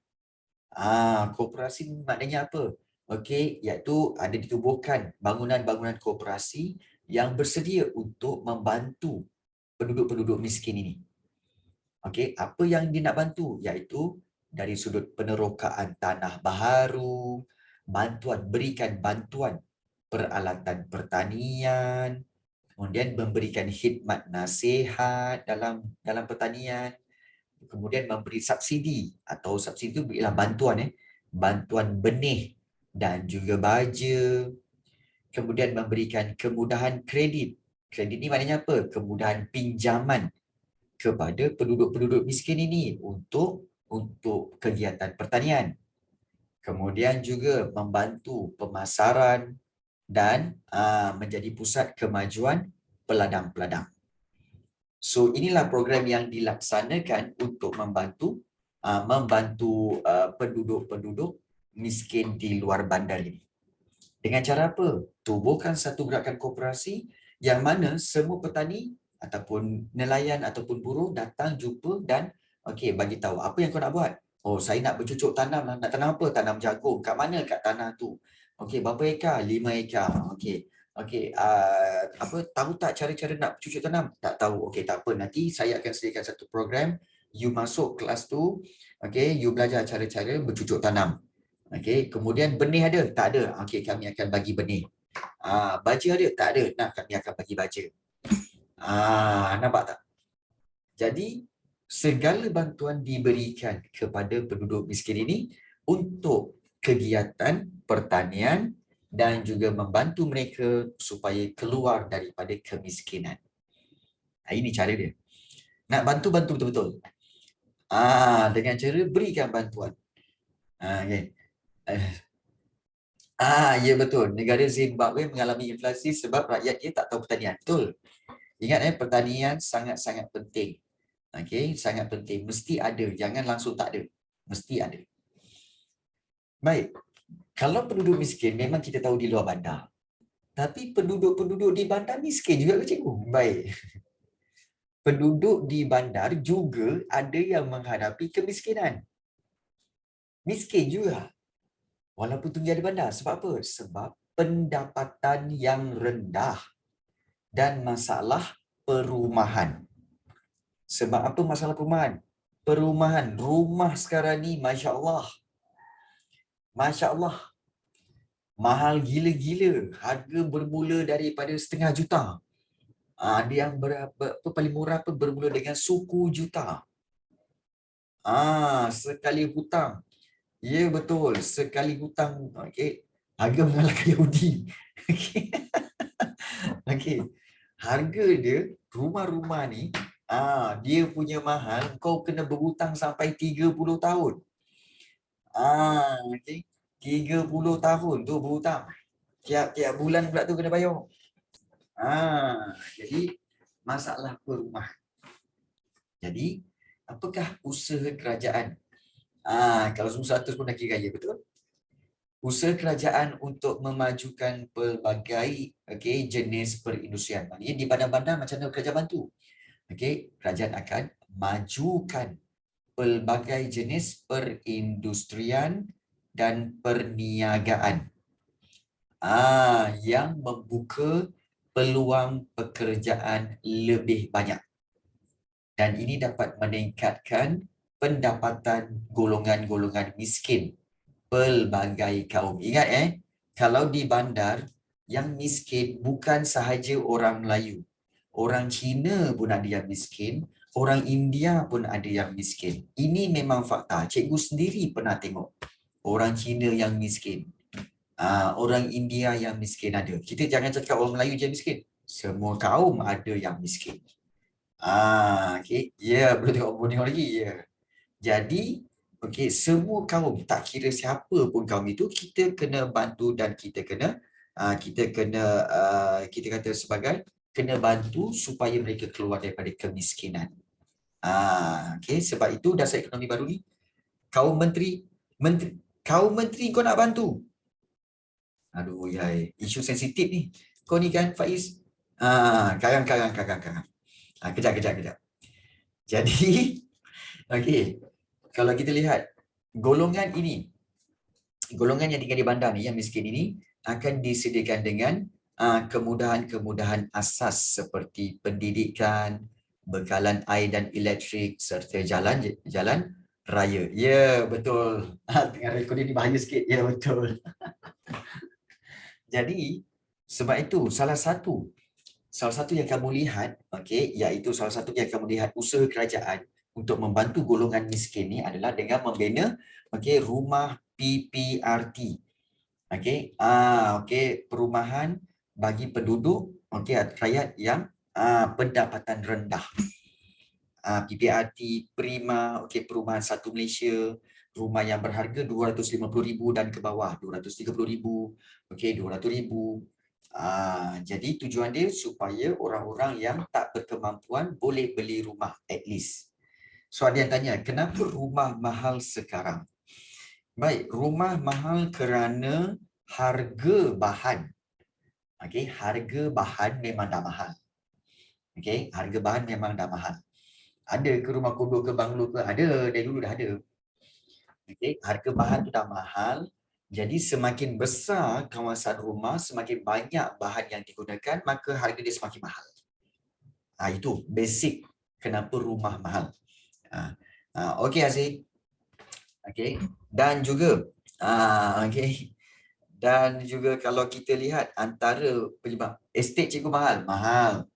Koperasi maknanya apa? Iaitu ada ditubuhkan bangunan-bangunan koperasi yang bersedia untuk membantu penduduk-penduduk miskin ini. Apa yang dia nak bantu? Iaitu dari sudut penerokaan tanah baharu, berikan bantuan peralatan pertanian, kemudian memberikan khidmat nasihat dalam pertanian, kemudian memberi subsidi atau subsidi itu ialah bantuan bantuan benih dan juga baja, kemudian memberikan kemudahan kredit. Kredit ni maknanya apa? Kemudahan pinjaman kepada penduduk-penduduk miskin ini untuk kegiatan pertanian. Kemudian juga membantu pemasaran dan menjadi pusat kemajuan peladang-peladang. So inilah program yang dilaksanakan untuk membantu penduduk-penduduk miskin di luar bandar ini. Dengan cara apa? Tubuhkan satu gerakan koperasi yang mana semua petani ataupun nelayan ataupun buruh datang jumpa dan bagi tahu apa yang kau nak buat. Oh, saya nak bercucuk tanam lah. Nak tanam apa? Tanam jagung. Kat mana? Kat tanah tu. Berapa ekar? 5 ekar. Tahu tak cara-cara nak bercucuk tanam? Tak tahu. Tak apa. Nanti saya akan sediakan satu program. You masuk kelas tu, you belajar cara-cara bercucuk tanam. Kemudian benih ada? Tak ada. Kami akan bagi benih. Baja ada? Tak ada. Nah, kami akan bagi baja. Nampak tak? Jadi, segala bantuan diberikan kepada penduduk miskin ini untuk kegiatan pertanian dan juga membantu mereka supaya keluar daripada kemiskinan. Ini cara dia. Nak bantu betul-betul. Dengan cara berikan bantuan. Ya betul. Negara Zimbabwe mengalami inflasi sebab rakyat dia tak tahu pertanian. Betul. Ingat pertanian sangat-sangat penting. Sangat penting. Mesti ada. Jangan langsung tak ada. Mesti ada. Baik. Kalau penduduk miskin memang kita tahu di luar bandar. Tapi penduduk-penduduk di bandar miskin juga ke cikgu? Baik. Penduduk di bandar juga ada yang menghadapi kemiskinan. Miskin juga. Walaupun tinggal di bandar. Sebab apa? Sebab pendapatan yang rendah dan masalah perumahan. Sebab apa masalah perumahan? Perumahan, rumah sekarang ni, Masya Allah. Masya Allah. Mahal gila-gila. Harga bermula daripada setengah juta. Ada yang paling murah pun bermula dengan suku juta. Sekali hutang. Ya betul, sekali hutang. Harga mengalahkan Yahudi. Harga dia, rumah-rumah ni, dia punya mahal, kau kena berhutang sampai 30 tahun. 30 tahun tu berhutang. Tiap bulan pula tu kena bayar. Jadi masalah perumahan. Jadi apakah usaha kerajaan? Kalau semua 100 pun dah kira raya, betul? Usaha kerajaan untuk memajukan pelbagai jenis perindustrian. Maknanya di bandar-bandar macam mana kerajaan bantu? Kerajaan akan majukan pelbagai jenis perindustrian dan perniagaan. Yang membuka peluang pekerjaan lebih banyak. Dan ini dapat meningkatkan pendapatan golongan-golongan miskin pelbagai kaum. Ingat kalau di bandar yang miskin bukan sahaja orang Melayu. Orang Cina pun ada yang miskin, orang India pun ada yang miskin. Ini memang fakta. Cikgu sendiri pernah tengok orang Cina yang miskin. Orang India yang miskin ada. Kita jangan cakap orang Melayu je miskin. Semua kaum ada yang miskin. Belum tengok lagi. Jadi, semua kaum, tak kira siapa pun kaum itu, kita kena bantu dan kita kena kita kata sebagai kena bantu supaya mereka keluar daripada kemiskinan. Sebab itu dasar ekonomi baru ni, kaum menteri kau nak bantu. Aduh, isu sensitif ni. Kau ni kan, Faiz. Karang. Kejap. Jadi, kalau kita lihat, golongan yang tinggal di bandar ni, yang miskin ini, akan disediakan dengan kemudahan-kemudahan asas seperti pendidikan, bekalan air dan elektrik, serta jalan raya. Ya, betul. Tengah rekod ni bahaya sikit. Ya, betul. Jadi, sebab itu salah satu yang kamu lihat, iaitu salah satu yang kamu lihat usaha kerajaan untuk membantu golongan miskin ni adalah dengan membina rumah PPRT. Perumahan bagi penduduk rakyat yang pendapatan rendah. PPRT Prima, perumahan satu Malaysia, rumah yang berharga 250,000 dan ke bawah 230,000, 200,000. Jadi tujuan dia supaya orang-orang yang tak berkemampuan boleh beli rumah at least. So ada yang tanya, kenapa rumah mahal sekarang? Baik, rumah mahal kerana harga bahan. Harga bahan memang dah mahal. Okey, harga bahan memang dah mahal. Ada ke rumah kondo ke banglo ke? Ada, dari dulu dah ada. Okey, harga bahan tu dah mahal. Jadi semakin besar kawasan rumah, semakin banyak bahan yang digunakan, maka harga dia semakin mahal. Itu basic kenapa rumah mahal. Okey Aziz. Okey. Dan juga okey. Dan juga kalau kita lihat antara penyebab estate cikgu mahal,